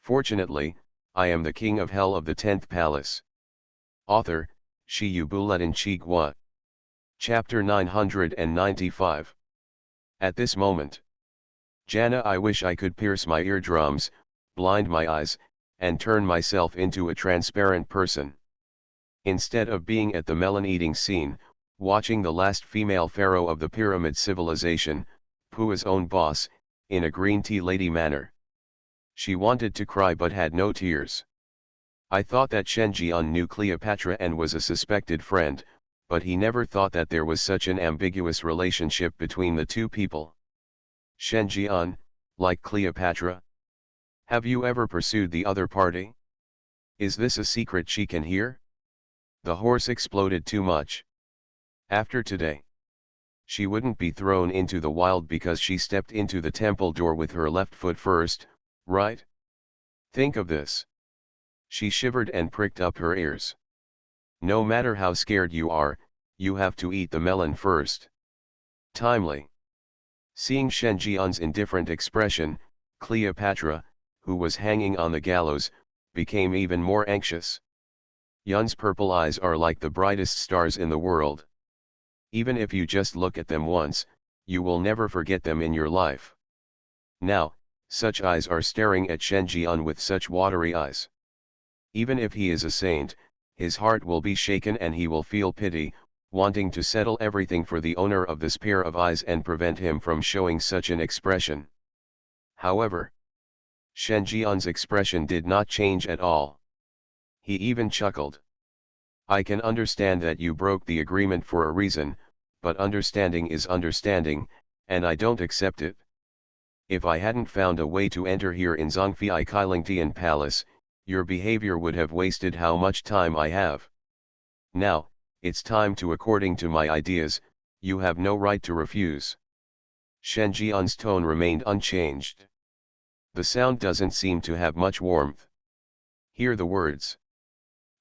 Fortunately, I am the king of hell of the 10th palace." Author, Shi Buletin Chigwa. Chapter 995. At this moment, Jana, I wish I could pierce my eardrums, blind my eyes, and turn myself into a transparent person. Instead of being at the melon eating scene, watching the last female pharaoh of the pyramid civilization, Pua's own boss, in a green tea lady manner. She wanted to cry but had no tears. I thought that Shenjian knew Cleopatra and was a suspected friend, but he never thought that there was such an ambiguous relationship between the two people. Shenjian, like Cleopatra? Have you ever pursued the other party? Is this a secret she can hear? The horse exploded too much. After today, she wouldn't be thrown into the wild because she stepped into the temple door with her left foot first, right? Think of this. She shivered and pricked up her ears. No matter how scared you are, you have to eat the melon first. Timely. Seeing Shen Jian's indifferent expression, Cleopatra, who was hanging on the gallows, became even more anxious. Yun's purple eyes are like the brightest stars in the world. Even if you just look at them once, you will never forget them in your life. Now, such eyes are staring at Shen Jian with such watery eyes. Even if he is a saint, his heart will be shaken and he will feel pity, wanting to settle everything for the owner of this pair of eyes and prevent him from showing such an expression. However, Shen Jian's expression did not change at all. He even chuckled. I can understand that you broke the agreement for a reason, but understanding is understanding, and I don't accept it. If I hadn't found a way to enter here in Zhongfei Keilingtian Palace, your behavior would have wasted how much time I have. Now, it's time to according to my ideas, you have no right to refuse. Shen Jian's tone remained unchanged. The sound doesn't seem to have much warmth. Hear the words.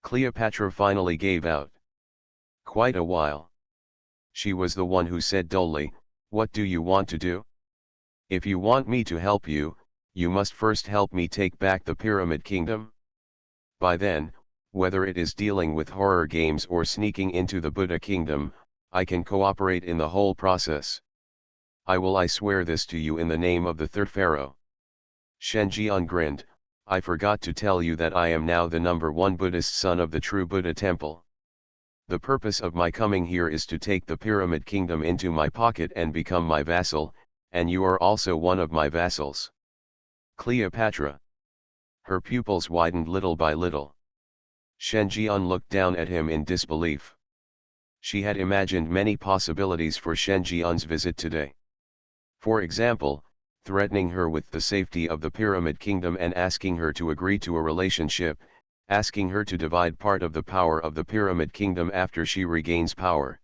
Cleopatra finally gave out. Quite a while. She was the one who said dully, what do you want to do? If you want me to help you, you must first help me take back the Pyramid Kingdom. By then, whether it is dealing with horror games or sneaking into the Buddha Kingdom, I can cooperate in the whole process. I swear this to you in the name of the third pharaoh. Shen Jian grinned, I forgot to tell you that I am now the #1 Buddhist son of the true Buddha temple. The purpose of my coming here is to take the Pyramid Kingdom into my pocket and become my vassal, and you are also one of my vassals. Cleopatra. Her pupils widened little by little. Shen Jian looked down at him in disbelief. She had imagined many possibilities for Shen Jian's visit today. For example, threatening her with the safety of the Pyramid Kingdom and asking her to agree to a relationship, asking her to divide part of the power of the Pyramid Kingdom after she regains power.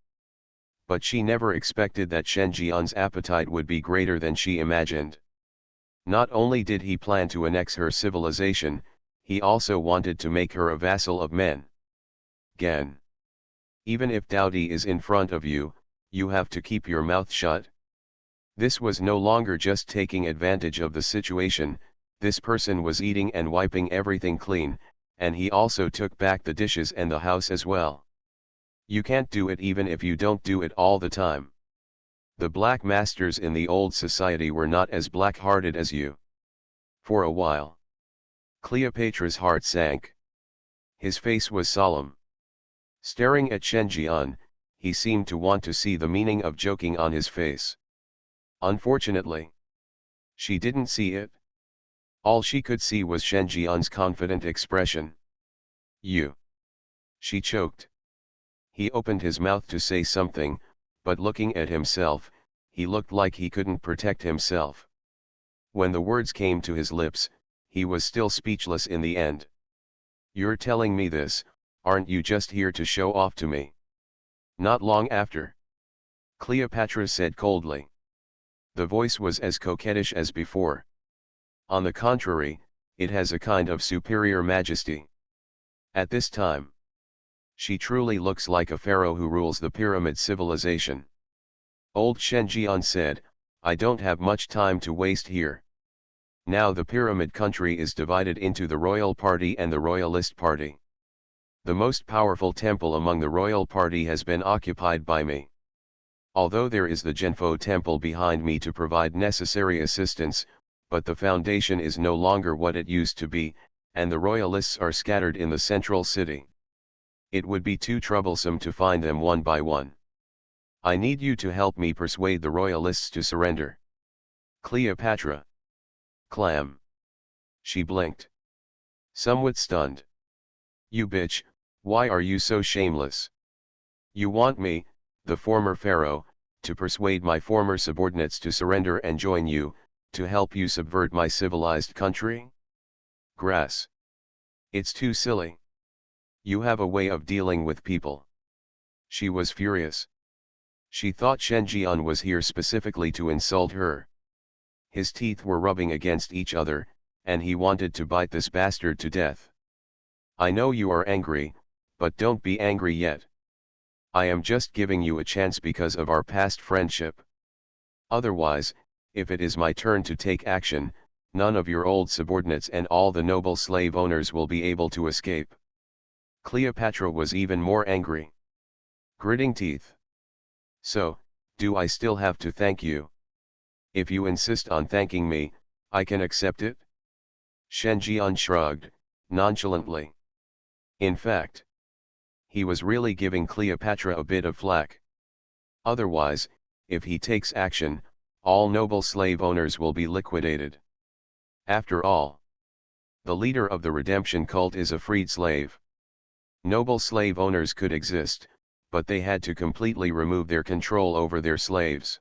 But she never expected that Shen Jian's appetite would be greater than she imagined. Not only did he plan to annex her civilization, he also wanted to make her a vassal of men. Gan. Even if Dowdy is in front of you, you have to keep your mouth shut. This was no longer just taking advantage of the situation, this person was eating and wiping everything clean, and he also took back the dishes and the house as well. You can't do it even if you don't do it all the time. The black masters in the old society were not as black-hearted as you. For a while, Cleopatra's heart sank. His face was solemn. Staring at Shen Jian, he seemed to want to see the meaning of joking on his face. Unfortunately, she didn't see it. All she could see was Shen Jian's confident expression. You. She choked. He opened his mouth to say something, but looking at himself, he looked like he couldn't protect himself. When the words came to his lips, he was still speechless in the end. You're telling me this, aren't you just here to show off to me? Not long after, Cleopatra said coldly. The voice was as coquettish as before. On the contrary, it has a kind of superior majesty. At this time, she truly looks like a pharaoh who rules the pyramid civilization. Old Shen Jian said, I don't have much time to waste here. Now the pyramid country is divided into the royal party and the royalist party. The most powerful temple among the royal party has been occupied by me. Although there is the Genfo temple behind me to provide necessary assistance, but the foundation is no longer what it used to be, and the royalists are scattered in the central city. It would be too troublesome to find them one by one. I need you to help me persuade the royalists to surrender. Cleopatra. Clam. She blinked. Somewhat stunned. You bitch, why are you so shameless? You want me, the former pharaoh, to persuade my former subordinates to surrender and join you, to help you subvert my civilized country? Grass. It's too silly. You have a way of dealing with people. She was furious. She thought Shen Jian was here specifically to insult her. His teeth were rubbing against each other, and he wanted to bite this bastard to death. I know you are angry, but don't be angry yet. I am just giving you a chance because of our past friendship. Otherwise, if it is my turn to take action, none of your old subordinates and all the noble slave owners will be able to escape. Cleopatra was even more angry. Gritting teeth. So, do I still have to thank you? If you insist on thanking me, I can accept it? Shen Jian shrugged, nonchalantly. In fact, he was really giving Cleopatra a bit of flack. Otherwise, if he takes action, all noble slave owners will be liquidated. After all, the leader of the redemption cult is a freed slave. Noble slave owners could exist, but they had to completely remove their control over their slaves.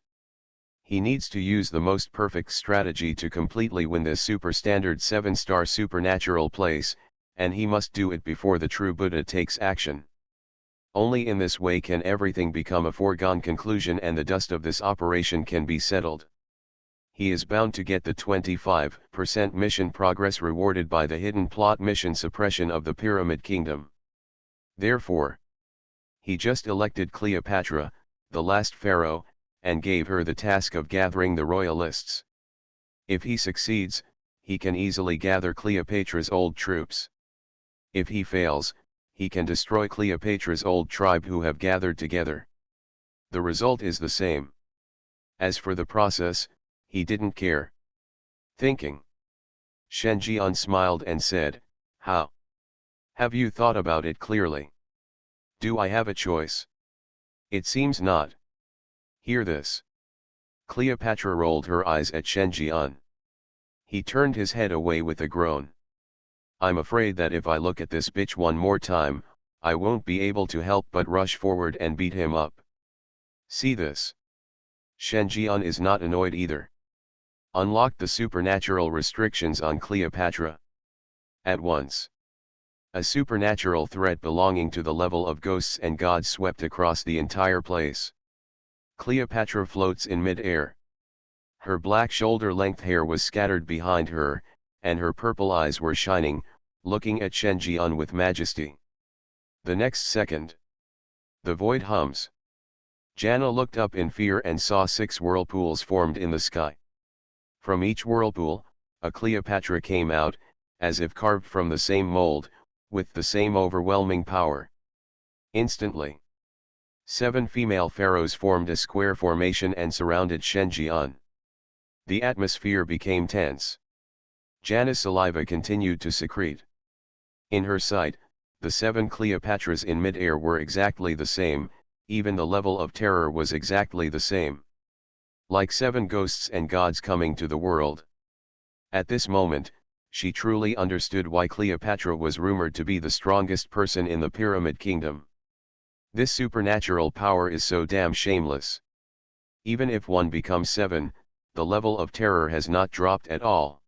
He needs to use the most perfect strategy to completely win this super-standard 7-star supernatural place, and he must do it before the true Buddha takes action. Only in this way can everything become a foregone conclusion and the dust of this operation can be settled. He is bound to get the 25% mission progress rewarded by the hidden plot mission suppression of the Pyramid Kingdom. Therefore, he just elected Cleopatra, the last pharaoh, and gave her the task of gathering the royalists. If he succeeds, he can easily gather Cleopatra's old troops. If he fails, he can destroy Cleopatra's old tribe who have gathered together. The result is the same. As for the process, he didn't care. Thinking. Shen Jian smiled and said, "How? Have you thought about it clearly? Do I have a choice? It seems not. Hear this." Cleopatra rolled her eyes at Shen Jian. He turned his head away with a groan. "I'm afraid that if I look at this bitch one more time, I won't be able to help but rush forward and beat him up. See this." Shen Jian is not annoyed either. Unlocked the supernatural restrictions on Cleopatra. At once, a supernatural threat belonging to the level of ghosts and gods swept across the entire place. Cleopatra floats in mid-air. Her black shoulder-length hair was scattered behind her, and her purple eyes were shining, looking at Shen Jian with majesty. The next second, the void hums. Jana looked up in fear and saw 6 whirlpools formed in the sky. From each whirlpool, a Cleopatra came out, as if carved from the same mold, with the same overwhelming power. Instantly, 7 female pharaohs formed a square formation and surrounded Shen Jian. The atmosphere became tense. Jana's saliva continued to secrete. In her sight, the 7 Cleopatras in mid-air were exactly the same, even the level of terror was exactly the same. Like 7 ghosts and gods coming to the world. At this moment, she truly understood why Cleopatra was rumored to be the strongest person in the Pyramid Kingdom. This supernatural power is so damn shameless. Even if one becomes 7, the level of terror has not dropped at all.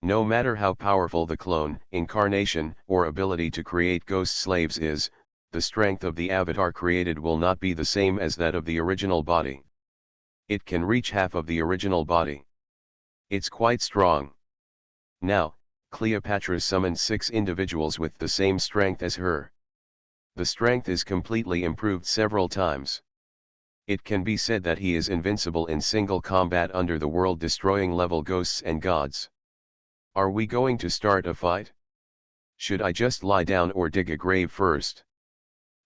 No matter how powerful the clone, incarnation, or ability to create ghost slaves is, the strength of the avatar created will not be the same as that of the original body. It can reach half of the original body. It's quite strong. Now, Cleopatra summoned 6 individuals with the same strength as her. The strength is completely improved several times. It can be said that he is invincible in single combat under the world-destroying level ghosts and gods. Are we going to start a fight? Should I just lie down or dig a grave first?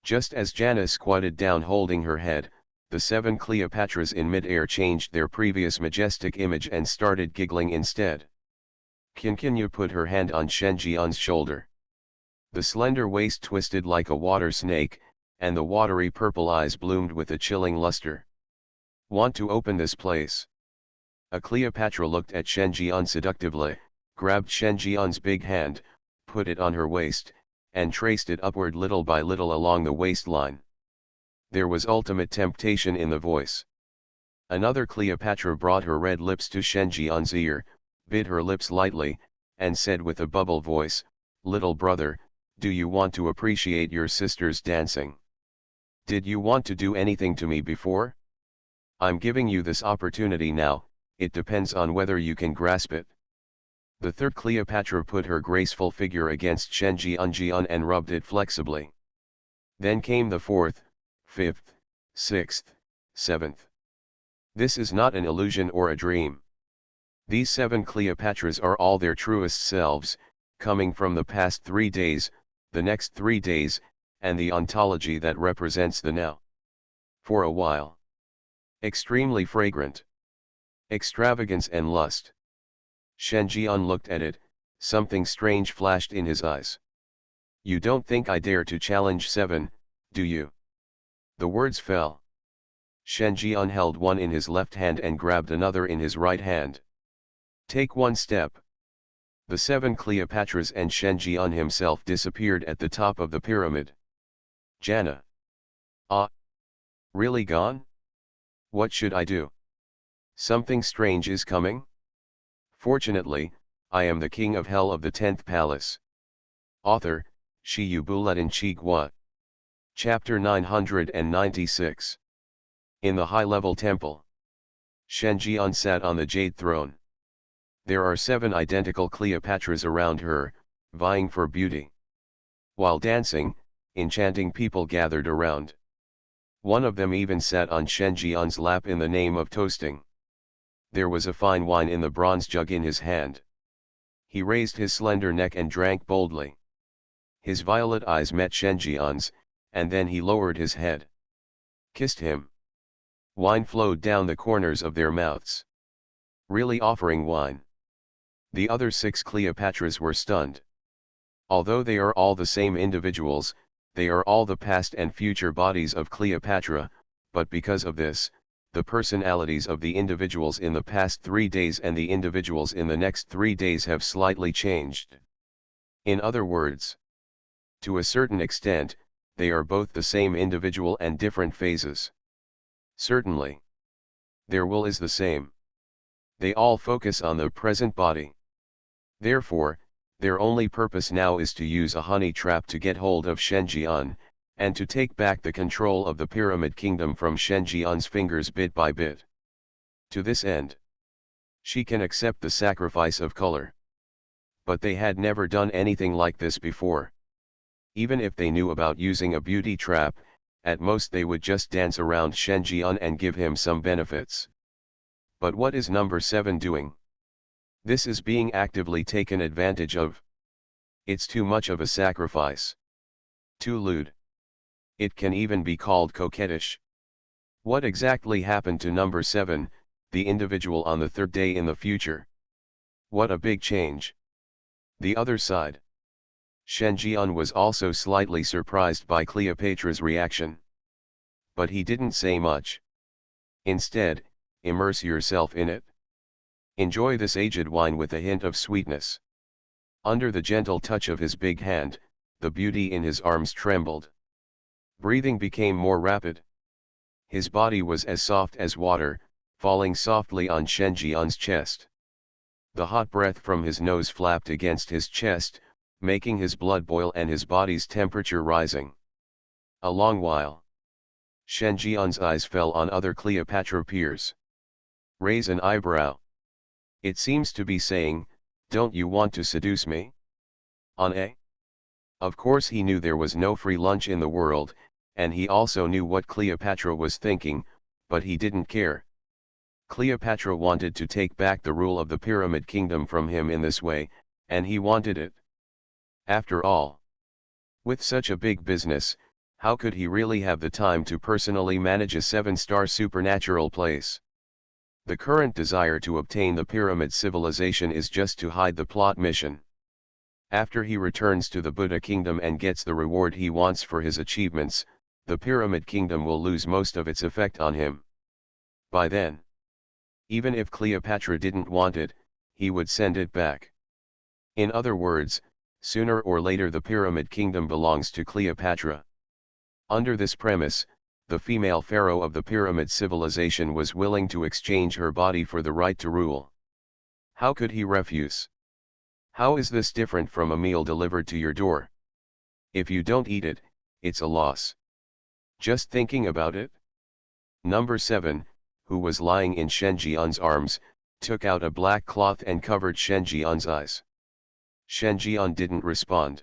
Just as Jana squatted down holding her head, the 7 Cleopatras in mid-air changed their previous majestic image and started giggling instead. Qianqianyu put her hand on Shen Jian's shoulder. The slender waist twisted like a water snake, and the watery purple eyes bloomed with a chilling luster. "Want to open this place?" A Cleopatra looked at Shen Jian seductively, grabbed Shen Jian's big hand, put it on her waist, and traced it upward little by little along the waistline. There was ultimate temptation in the voice. Another Cleopatra brought her red lips to Shen Jian's ear, bit her lips lightly, and said with a bubble voice, "Little brother, do you want to appreciate your sister's dancing? Did you want to do anything to me before? I'm giving you this opportunity now, it depends on whether you can grasp it." The third Cleopatra put her graceful figure against Shen Jian and rubbed it flexibly. Then came the 4th, 5th, 6th, 7th. This is not an illusion or a dream. These 7 Cleopatras are all their truest selves, coming from the past 3 days, the next 3 days, and the ontology that represents the now. For a while. Extremely fragrant. Extravagance and lust. Shen Jian looked at it, something strange flashed in his eyes. You don't think I dare to challenge 7, do you? The words fell. Shen Jian held one in his left hand and grabbed another in his right hand. Take one step. The 7 Cleopatras and Shen Jian himself disappeared at the top of the pyramid. Jana. Ah. Really gone? What should I do? Something strange is coming? Fortunately, I am the king of hell of the 10th palace. Author, Shi Yu Buletin Chi Gua. Chapter 996. In the high-level temple. Shen Jian sat on the jade throne. There are 7 identical Cleopatras around her, vying for beauty. While dancing, enchanting people gathered around. One of them even sat on Shen Jian's lap in the name of toasting. There was a fine wine in the bronze jug in his hand. He raised his slender neck and drank boldly. His violet eyes met Shen Jian's, and then he lowered his head. Kissed him. Wine flowed down the corners of their mouths. Really offering wine. The other 6 Cleopatras were stunned. Although they are all the same individuals, they are all the past and future bodies of Cleopatra, but because of this, the personalities of the individuals in the past 3 days and the individuals in the next 3 days have slightly changed. In other words, to a certain extent, they are both the same individual and different phases. Certainly. Their will is the same. They all focus on the present body. Therefore, their only purpose now is to use a honey trap to get hold of Shen Jian, and to take back the control of the pyramid kingdom from Shen Jian's fingers bit by bit. To this end, she can accept the sacrifice of color. But they had never done anything like this before. Even if they knew about using a beauty trap, at most they would just dance around Shen Jian and give him some benefits. But what is number 7 doing? This is being actively taken advantage of. It's too much of a sacrifice. Too lewd. It can even be called coquettish. What exactly happened to number 7, the individual on the 3rd day in the future? What a big change. The other side. Shen Jian was also slightly surprised by Cleopatra's reaction. But he didn't say much. Instead, immerse yourself in it. Enjoy this aged wine with a hint of sweetness. Under the gentle touch of his big hand, the beauty in his arms trembled. Breathing became more rapid. His body was as soft as water, falling softly on Shen Jian's chest. The hot breath from his nose flapped against his chest, making his blood boil and his body's temperature rising. A long while. Shen Jian's eyes fell on other Cleopatra peers. Raise an eyebrow. It seems to be saying, don't you want to seduce me? On a? Of course he knew there was no free lunch in the world, and he also knew what Cleopatra was thinking, but he didn't care. Cleopatra wanted to take back the rule of the pyramid kingdom from him in this way, and he wanted it. After all, with such a big business, how could he really have the time to personally manage a 7-star supernatural place? The current desire to obtain the pyramid civilization is just to hide the plot mission. After he returns to the Buddha kingdom and gets the reward he wants for his achievements, the pyramid kingdom will lose most of its effect on him. By then, even if Cleopatra didn't want it, he would send it back. In other words, sooner or later the pyramid kingdom belongs to Cleopatra. Under this premise, the female pharaoh of the pyramid civilization was willing to exchange her body for the right to rule. How could he refuse? How is this different from a meal delivered to your door? If you don't eat it, it's a loss. Just thinking about it? Number 7, who was lying in Shen Jian's arms, took out a black cloth and covered Shen Jian's eyes. Shen Jian didn't respond.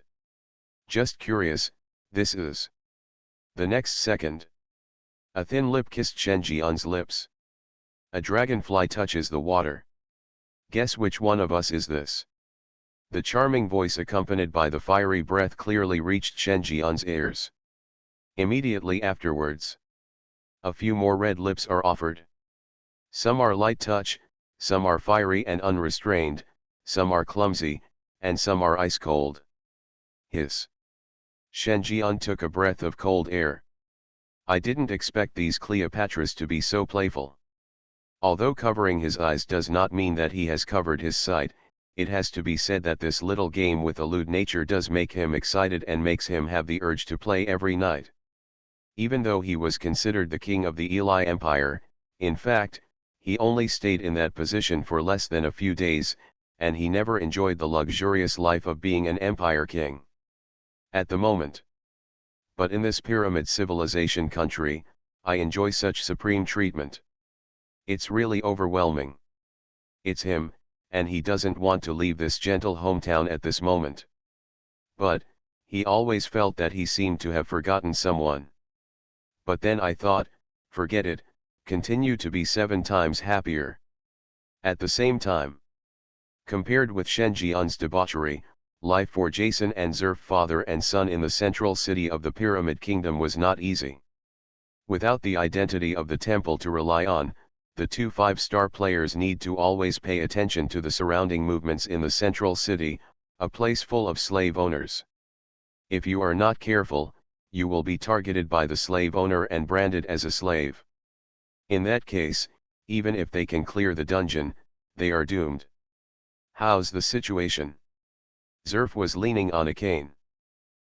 Just curious, this is. The next second, a thin lip kissed Shen Jian's lips. A dragonfly touches the water. Guess which one of us is this? The charming voice accompanied by the fiery breath clearly reached Shen Jian's ears. Immediately afterwards, a few more red lips are offered. Some are light touch, some are fiery and unrestrained, some are clumsy, and some are ice cold. Hiss. Shen Jian took a breath of cold air. I didn't expect these Cleopatras to be so playful. Although covering his eyes does not mean that he has covered his sight, it has to be said that this little game with a lewd nature does make him excited and makes him have the urge to play every night. Even though he was considered the king of the Eli Empire, in fact, he only stayed in that position for less than a few days, and he never enjoyed the luxurious life of being an empire king. At the moment. But in this pyramid civilization country, I enjoy such supreme treatment. It's really overwhelming. It's him, and he doesn't want to leave this gentle hometown at this moment. But, he always felt that he seemed to have forgotten someone. But then I thought, forget it, continue to be 7 times happier. At the same time, compared with Shen Jian's debauchery, life for Jason and Zerf father and son in the central city of the Pyramid Kingdom was not easy. Without the identity of the temple to rely on, the 2 5-star players need to always pay attention to the surrounding movements in the central city, a place full of slave owners. If you are not careful, you will be targeted by the slave owner and branded as a slave. In that case, even if they can clear the dungeon, they are doomed. How's the situation? Zerf was leaning on a cane.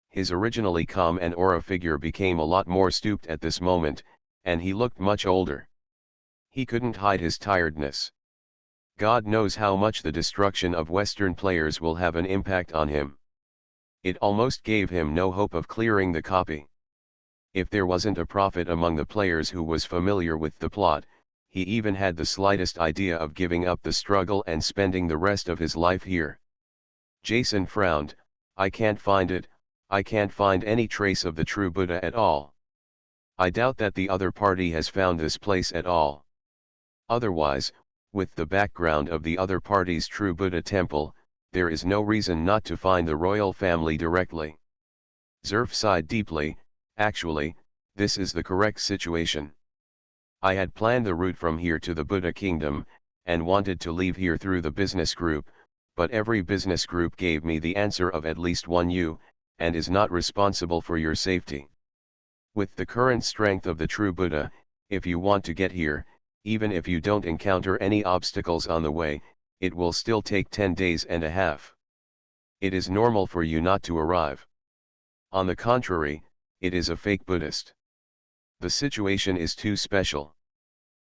His originally calm and aura figure became a lot more stooped at this moment, and he looked much older. He couldn't hide his tiredness. God knows how much the destruction of Western players will have an impact on him. It almost gave him no hope of clearing the copy. If there wasn't a prophet among the players who was familiar with the plot, he even had the slightest idea of giving up the struggle and spending the rest of his life here. Jason frowned. I can't find it, I can't find any trace of the true Buddha at all. I doubt that the other party has found this place at all. Otherwise, with the background of the other party's true Buddha temple, there is no reason not to find the royal family directly. Zerf sighed deeply. Actually, this is the correct situation. I had planned the route from here to the Buddha kingdom, and wanted to leave here through the business group, but every business group gave me the answer of at least one you, and is not responsible for your safety. With the current strength of the true Buddha, if you want to get here, even if you don't encounter any obstacles on the way, it will still take 10 days and a half. It is normal for you not to arrive. On the contrary, it is a fake Buddhist. The situation is too special.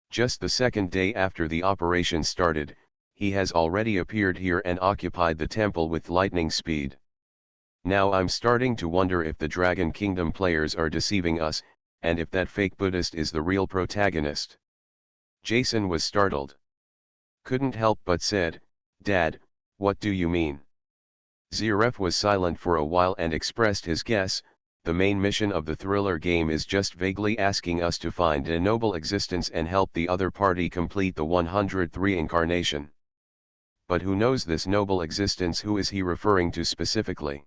Just the second day after the operation started, he has already appeared here and occupied the temple with lightning speed. Now I'm starting to wonder if the Dragon Kingdom players are deceiving us, and if that fake Buddhist is the real protagonist. Jason was startled. Couldn't help but said, Dad, what do you mean? Zeref was silent for a while and expressed his guess. The main mission of the thriller game is just vaguely asking us to find a noble existence and help the other party complete the 103 incarnation. But who knows this noble existence? Who is he referring to specifically?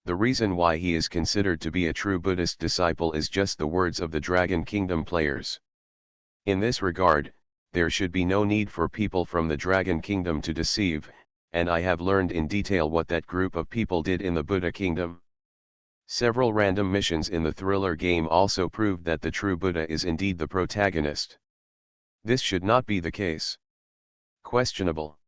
The reason why he is considered to be a true Buddhist disciple is just the words of the Dragon Kingdom players. In this regard, there should be no need for people from the Dragon Kingdom to deceive, and I have learned in detail what that group of people did in the Buddha Kingdom. Several random missions in the thriller game also proved that the true Buddha is indeed the protagonist. This should not be the case. Questionable.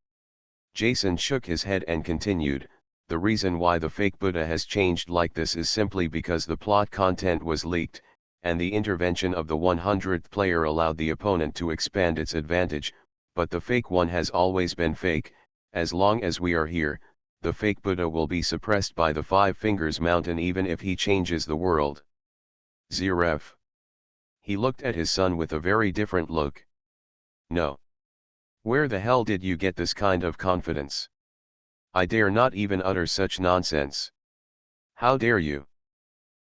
Jason shook his head and continued, the reason why the fake Buddha has changed like this is simply because the plot content was leaked, and the intervention of the 100th player allowed the opponent to expand its advantage, but the fake one has always been fake. As long as we are here, the fake Buddha will be suppressed by the 5 Fingers Mountain even if he changes the world. Zeref. He looked at his son with a very different look. No. Where the hell did you get this kind of confidence? I dare not even utter such nonsense. How dare you?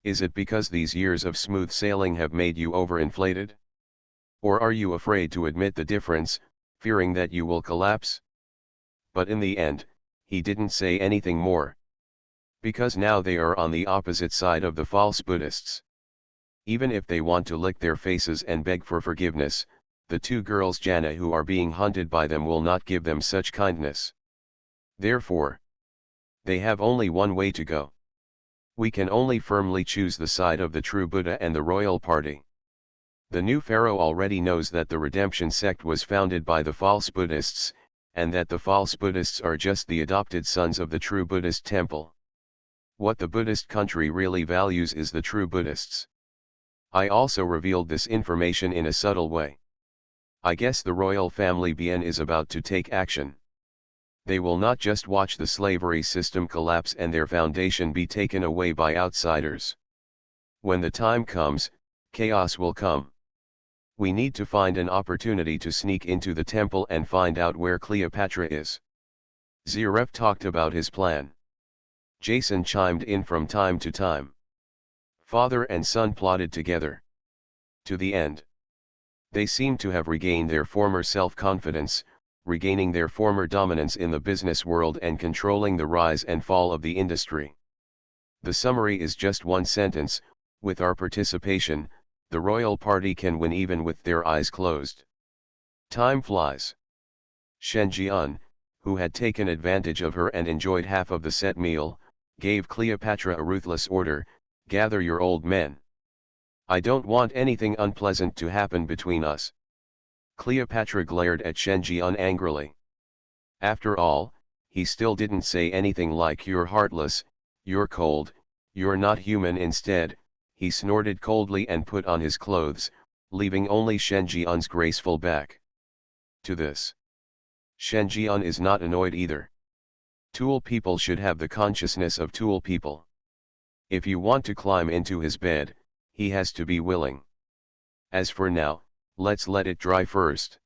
Is it because these years of smooth sailing have made you overinflated? Or are you afraid to admit the difference, fearing that you will collapse? But in the end, he didn't say anything more. Because now they are on the opposite side of the false Buddhists. Even if they want to lick their faces and beg for forgiveness, the two girls Jana who are being hunted by them will not give them such kindness. Therefore, they have only one way to go. We can only firmly choose the side of the true Buddha and the royal party. The new pharaoh already knows that the redemption sect was founded by the false Buddhists, and that the false Buddhists are just the adopted sons of the true Buddhist temple. What the Buddhist country really values is the true Buddhists. I also revealed this information in a subtle way. I guess the royal family Bien is about to take action. They will not just watch the slavery system collapse and their foundation be taken away by outsiders. When the time comes, chaos will come. We need to find an opportunity to sneak into the temple and find out where Cleopatra is. Ziref talked about his plan. Jason chimed in from time to time. Father and son plotted together. To the end. They seemed to have regained their former self-confidence, regaining their former dominance in the business world and controlling the rise and fall of the industry. The summary is just one sentence: with our participation, the royal party can win even with their eyes closed. Time flies. Shen Jian, who had taken advantage of her and enjoyed half of the set meal, gave Cleopatra a ruthless order: gather your old men. I don't want anything unpleasant to happen between us. Cleopatra glared at Shen Jian angrily. After all, he still didn't say anything like "you're heartless, you're cold, you're not human." Instead, he snorted coldly and put on his clothes, leaving only Shen Jian's graceful back. To this, Shen Jian is not annoyed either. Tool people should have the consciousness of tool people. If you want to climb into his bed, he has to be willing. As for now, let's let it dry first.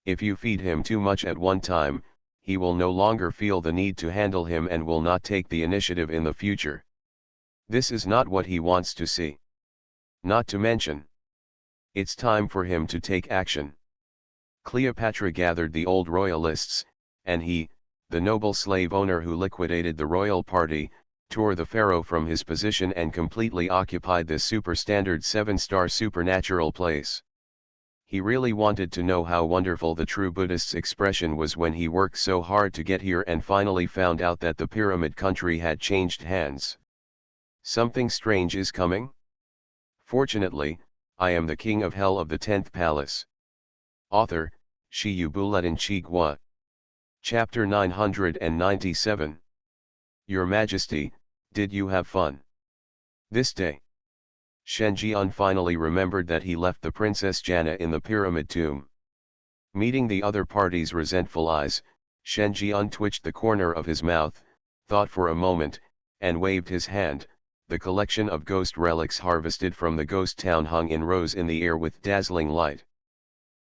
If you feed him too much at one time, he will no longer feel the need to handle him and will not take the initiative in the future. This is not what he wants to see. Not to mention, it's time for him to take action. Cleopatra gathered the old royalists, and he, the noble slave owner who liquidated the royal party, tore the pharaoh from his position and completely occupied this super-standard 7-star supernatural place. He really wanted to know how wonderful the true Buddhist's expression was when he worked so hard to get here and finally found out that the pyramid country had changed hands. Something strange is coming? Fortunately, I am the king of hell of the 10th palace. Author, Shi Yubuletin Chigua. Chapter 997. Your Majesty, did you have fun this day? Shen Jian finally remembered that he left the Princess Jana in the pyramid tomb. Meeting the other party's resentful eyes, Shen Jian twitched the corner of his mouth, thought for a moment, and waved his hand. The collection of ghost relics harvested from the ghost town hung in rows in the air with dazzling light.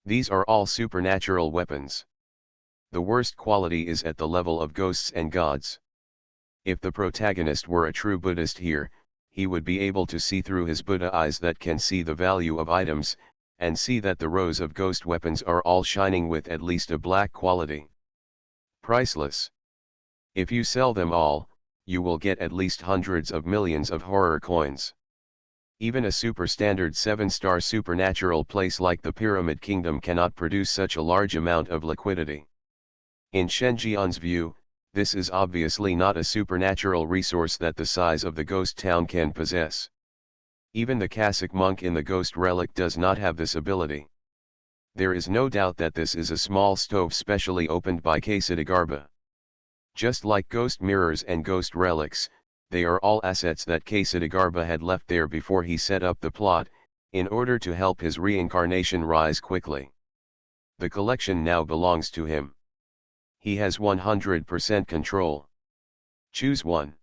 These are all supernatural weapons. The worst quality is at the level of ghosts and gods. If the protagonist were a true Buddhist here, he would be able to see through his Buddha eyes that can see the value of items, and see that the rows of ghost weapons are all shining with at least a black quality. Priceless. If you sell them all, you will get at least hundreds of millions of horror coins. Even a super-standard 7-star supernatural place like the Pyramid Kingdom cannot produce such a large amount of liquidity. In Shen Jian's view, this is obviously not a supernatural resource that the size of the ghost town can possess. Even the Cossack monk in the ghost relic does not have this ability. There is no doubt that this is a small stove specially opened by Ksitigarbha. Just like ghost mirrors and ghost relics, they are all assets that Ksitigarbha had left there before he set up the plot, in order to help his reincarnation rise quickly. The collection now belongs to him. He has 100% control. Choose one.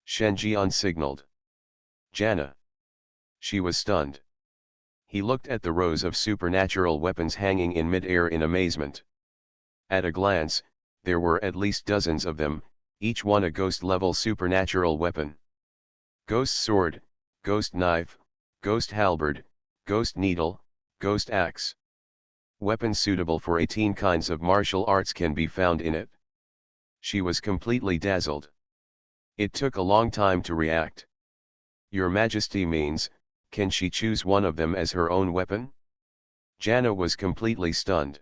Shen Jian signaled. Jana. She was stunned. He looked at the rows of supernatural weapons hanging in mid-air in amazement. At a glance, there were at least dozens of them, each one a ghost-level supernatural weapon. Ghost sword, ghost knife, ghost halberd, ghost needle, Ghost Axe. Weapons suitable for 18 kinds of martial arts can be found in it. She was completely dazzled. It took a long time to react. Your Majesty means, can she choose one of them as her own weapon? Jana was completely stunned.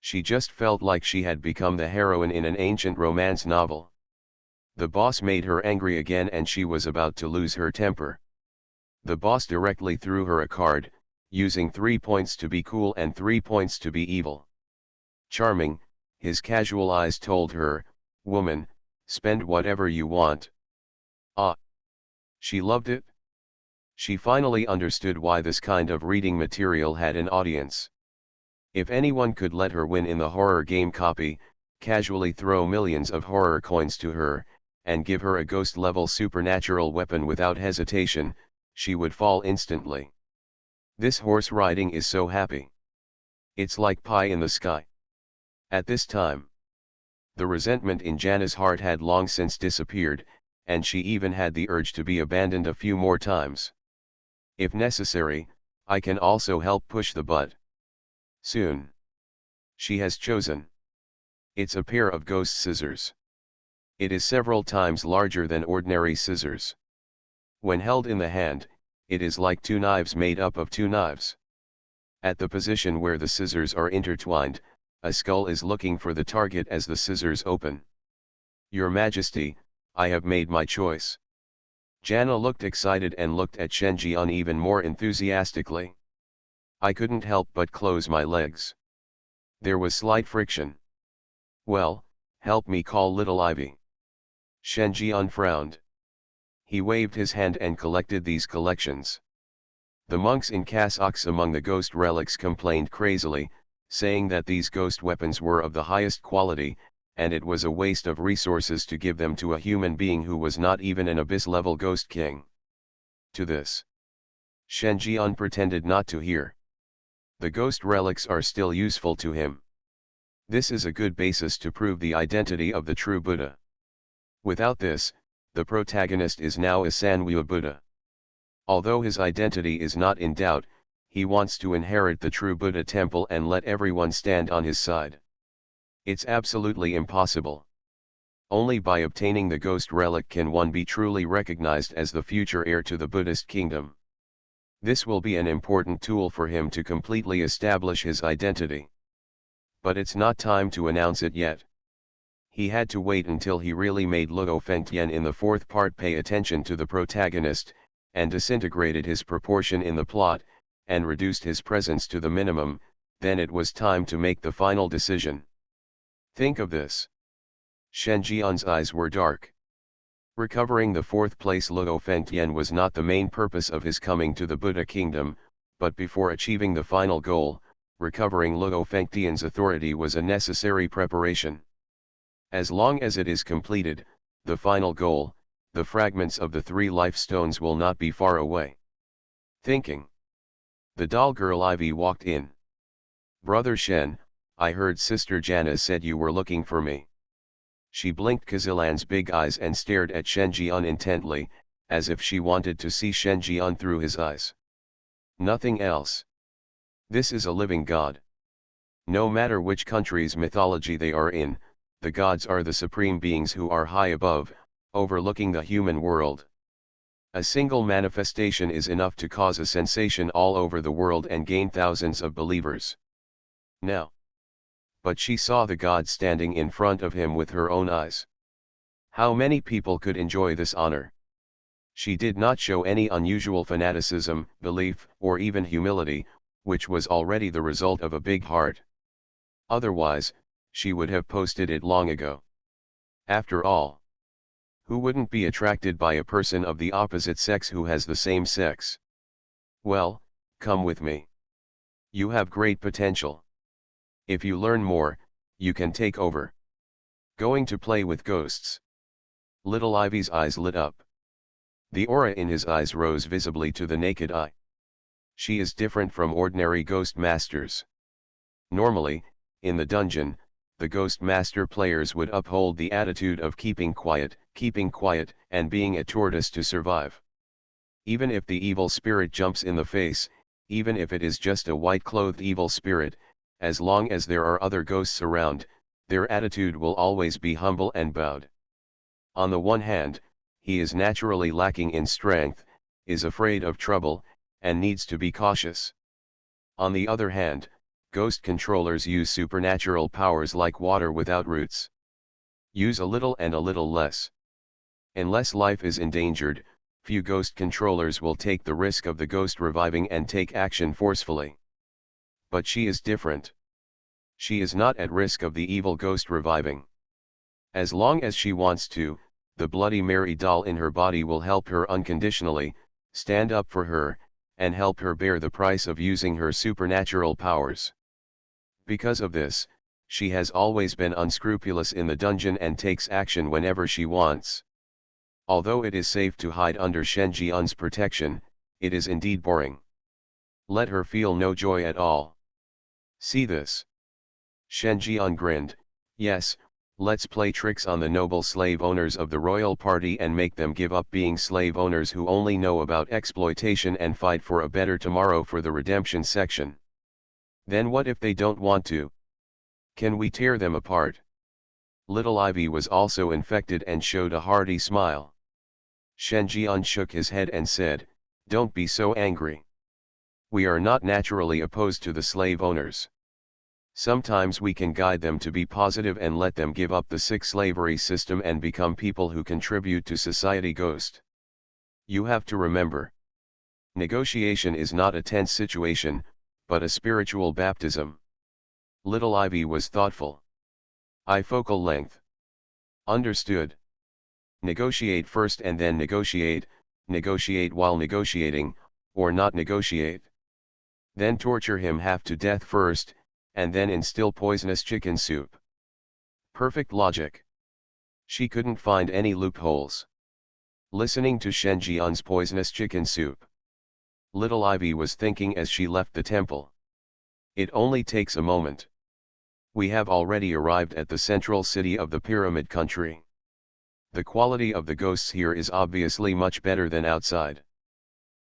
She just felt like she had become the heroine in an ancient romance novel. The boss made her angry again and she was about to lose her temper. The boss directly threw her a card, using 3 points to be cool and 3 points to be evil. Charming, his casual eyes told her, "Woman, spend whatever you want." Ah! She loved it. She finally understood why this kind of reading material had an audience. If anyone could let her win in the horror game copy, casually throw millions of horror coins to her, and give her a ghost-level supernatural weapon without hesitation, she would fall instantly. This horse riding is so happy. It's like pie in the sky. At this time, the resentment in Jana's heart had long since disappeared, and she even had the urge to be abandoned a few more times. If necessary, I can also help push the butt. Soon. She has chosen. It's a pair of ghost scissors. It is several times larger than ordinary scissors. When held in the hand, it is like two knives made up of two knives. At the position where the scissors are intertwined, a skull is looking for the target as the scissors open. Your Majesty, I have made my choice. Jana looked excited and looked at Shenjian even more enthusiastically. I couldn't help but close my legs. There was slight friction. Well, help me call Little Ivy. Shenjian frowned. He waved his hand and collected these collections. The monks in cassocks among the ghost relics complained crazily, saying that these ghost weapons were of the highest quality, and it was a waste of resources to give them to a human being who was not even an abyss-level ghost king. To this, Shenjian pretended not to hear. The ghost relics are still useful to him. This is a good basis to prove the identity of the true Buddha. Without this, the protagonist is now a Sanwya Buddha. Although his identity is not in doubt, he wants to inherit the true Buddha temple and let everyone stand on his side. It's absolutely impossible. Only by obtaining the ghost relic can one be truly recognized as the future heir to the Buddhist kingdom. This will be an important tool for him to completely establish his identity. But it's not time to announce it yet. He had to wait until he really made Luo Fengtian in the fourth part pay attention to the protagonist, and disintegrated his proportion in the plot, and reduced his presence to the minimum, then it was time to make the final decision. Think of this. Shenjian's eyes were dark. Recovering the fourth place Luo Fengtian was not the main purpose of his coming to the Buddha kingdom, but before achieving the final goal, recovering Luo Fengtian's authority was a necessary preparation. As long as it is completed, the final goal, the fragments of the 3 life stones will not be far away. Thinking. The doll girl Ivy walked in. Brother Shen, I heard Sister Jana said you were looking for me. She blinked Kazilan's big eyes and stared at Shenjian intently, as if she wanted to see Shenjian through his eyes. Nothing else. This is a living god. No matter which country's mythology they are in, the gods are the supreme beings who are high above, overlooking the human world. A single manifestation is enough to cause a sensation all over the world and gain thousands of believers. Now. But she saw the god standing in front of him with her own eyes. How many people could enjoy this honor? She did not show any unusual fanaticism, belief, or even humility, which was already the result of a big heart. Otherwise, she would have posted it long ago. After all, who wouldn't be attracted by a person of the opposite sex who has the same sex? Well, come with me. You have great potential. If you learn more, you can take over. Going to play with ghosts. Little Ivy's eyes lit up. The aura in his eyes rose visibly to the naked eye. She is different from ordinary ghost masters. Normally, in the dungeon, the ghost master players would uphold the attitude of keeping quiet, and being a tortoise to survive. Even if the evil spirit jumps in the face, even if it is just a white-clothed evil spirit, as long as there are other ghosts around, their attitude will always be humble and bowed. On the one hand, he is naturally lacking in strength, is afraid of trouble, and needs to be cautious. On the other hand, ghost controllers use supernatural powers like water without roots. Use a little and a little less. Unless life is endangered, few ghost controllers will take the risk of the ghost reviving and take action forcefully. But she is different. She is not at risk of the evil ghost reviving. As long as she wants to, the Bloody Mary doll in her body will help her unconditionally, stand up for her, and help her bear the price of using her supernatural powers. Because of this, she has always been unscrupulous in the dungeon and takes action whenever she wants. Although it is safe to hide under Shen Jian's protection, it is indeed boring. Let her feel no joy at all. See this? Shen Jian grinned. Yes, let's play tricks on the noble slave owners of the royal party and make them give up being slave owners who only know about exploitation and fight for a better tomorrow for the redemption section. Then what if they don't want to? Can we tear them apart? Little Ivy was also infected and showed a hearty smile. Shen Jian shook his head and said, "Don't be so angry. We are not naturally opposed to the slave owners. Sometimes we can guide them to be positive and let them give up the sick slavery system and become people who contribute to society." Ghost. You have to remember. Negotiation is not a tense situation, but a spiritual baptism. Little Ivy was thoughtful. Eye focal length. Understood. Negotiate first and then negotiate while negotiating, or not negotiate. Then torture him half to death first, and then instill poisonous chicken soup. Perfect logic. She couldn't find any loopholes. Listening to Shen Jian's poisonous chicken soup, Little Ivy was thinking as she left the temple. It only takes a moment. We have already arrived at the central city of the pyramid country. The quality of the ghosts here is obviously much better than outside.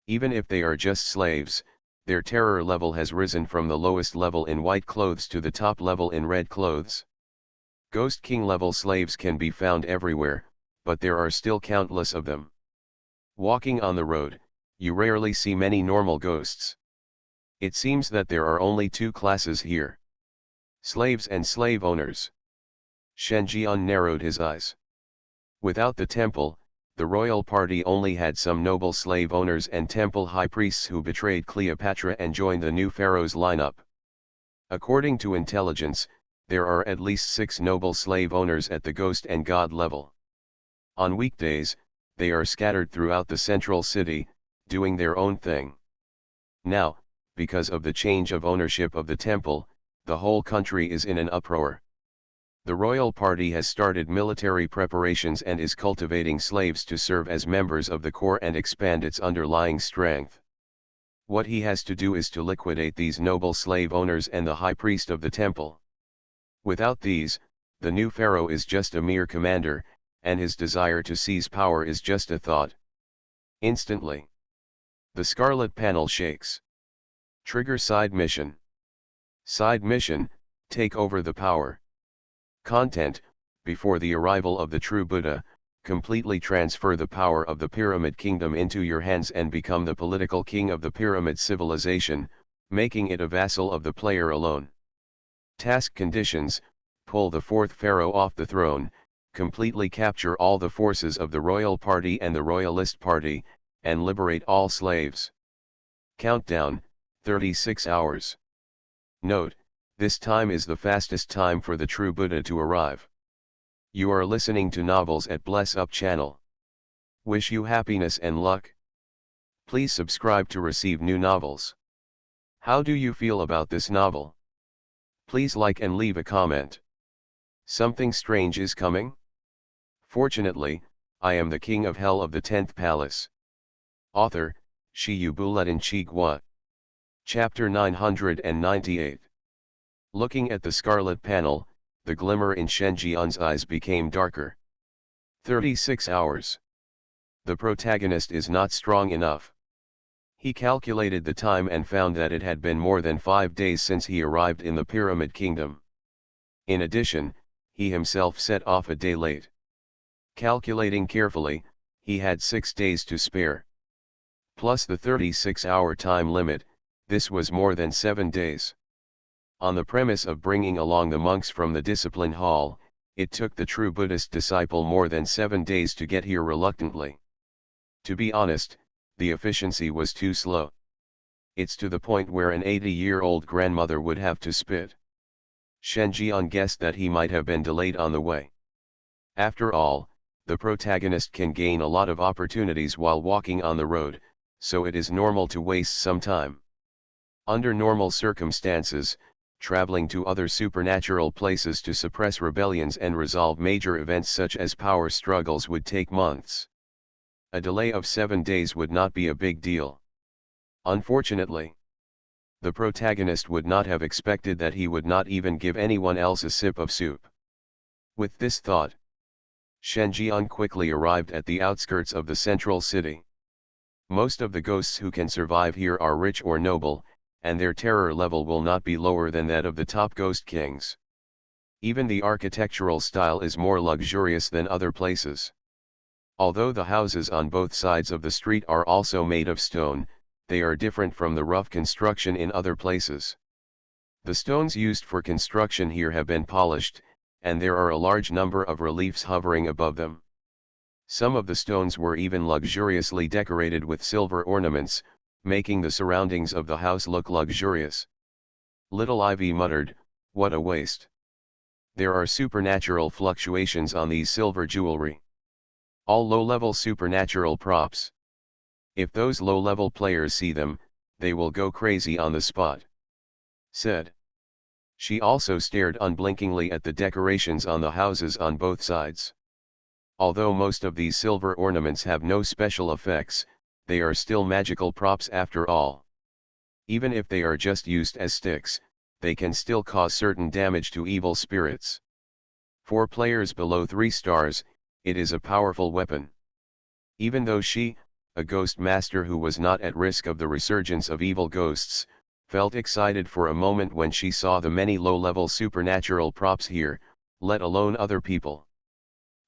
Even if they are just slaves, their terror level has risen from the lowest level in white clothes to the top level in red clothes. Ghost King level slaves can be found everywhere, but there are still countless of them. Walking on the road, you rarely see many normal ghosts. It seems that there are only two classes here: slaves and slave owners. Shen Jian narrowed his eyes. Without the temple, the royal party only had some noble slave owners and temple high priests who betrayed Cleopatra and joined the new pharaoh's lineup. According to intelligence, there are at least 6 noble slave owners at the ghost and god level. On weekdays, they are scattered throughout the central city, doing their own thing. Now, because of the change of ownership of the temple, the whole country is in an uproar. The royal party has started military preparations and is cultivating slaves to serve as members of the core and expand its underlying strength. What he has to do is to liquidate these noble slave owners and the high priest of the temple. Without these, the new pharaoh is just a mere commander, and his desire to seize power is just a thought. Instantly, the scarlet panel shakes. Trigger side mission. Side mission, take over the power. Content: before the arrival of the true Buddha, completely transfer the power of the Pyramid Kingdom into your hands and become the political king of the Pyramid civilization, making it a vassal of the player alone. Task conditions: pull the 4th pharaoh off the throne, completely capture all the forces of the royal party and the royalist party, and liberate all slaves. Countdown: 36 hours. Note: this time is the fastest time for the true Buddha to arrive. You are listening to Novels at Bless Up channel. Wish you happiness and luck. Please subscribe to receive new novels. How do you feel about this novel? Please like and leave a comment. Something strange is coming? Fortunately, I am the king of hell of the 10th palace. Author, Shi Yubuletin Chigua. Chapter 998. Looking at the scarlet panel, the glimmer in Shen Jian's eyes became darker. 36 hours. The protagonist is not strong enough. He calculated the time and found that it had been more than 5 days since he arrived in the Pyramid Kingdom. In addition, he himself set off a day late. Calculating carefully, he had 6 days to spare. Plus the 36-hour time limit, this was more than 7 days. On the premise of bringing along the monks from the discipline hall, it took the true Buddhist disciple more than 7 days to get here reluctantly. To be honest, the efficiency was too slow. It's to the point where an 80-year-old grandmother would have to spit. Shen Jian guessed that he might have been delayed on the way. After all, the protagonist can gain a lot of opportunities while walking on the road, so it is normal to waste some time. Under normal circumstances, traveling to other supernatural places to suppress rebellions and resolve major events such as power struggles would take months. A delay of 7 days would not be a big deal. Unfortunately, the protagonist would not have expected that he would not even give anyone else a sip of soup. With this thought, Shen Jian quickly arrived at the outskirts of the central city. Most of the ghosts who can survive here are rich or noble, and their terror level will not be lower than that of the top ghost kings. Even the architectural style is more luxurious than other places. Although the houses on both sides of the street are also made of stone, they are different from the rough construction in other places. The stones used for construction here have been polished, and there are a large number of reliefs hovering above them. Some of the stones were even luxuriously decorated with silver ornaments, making the surroundings of the house look luxurious. Little Ivy muttered, "What a waste. There are supernatural fluctuations on these silver jewelry. All low-level supernatural props. If those low-level players see them, they will go crazy on the spot," said. She also stared unblinkingly at the decorations on the houses on both sides. Although most of these silver ornaments have no special effects, they are still magical props after all. Even if they are just used as sticks, they can still cause certain damage to evil spirits. For players below 3 stars, it is a powerful weapon. Even though she, a ghost master who was not at risk of the resurgence of evil ghosts, felt excited for a moment when she saw the many low-level supernatural props here, let alone other people.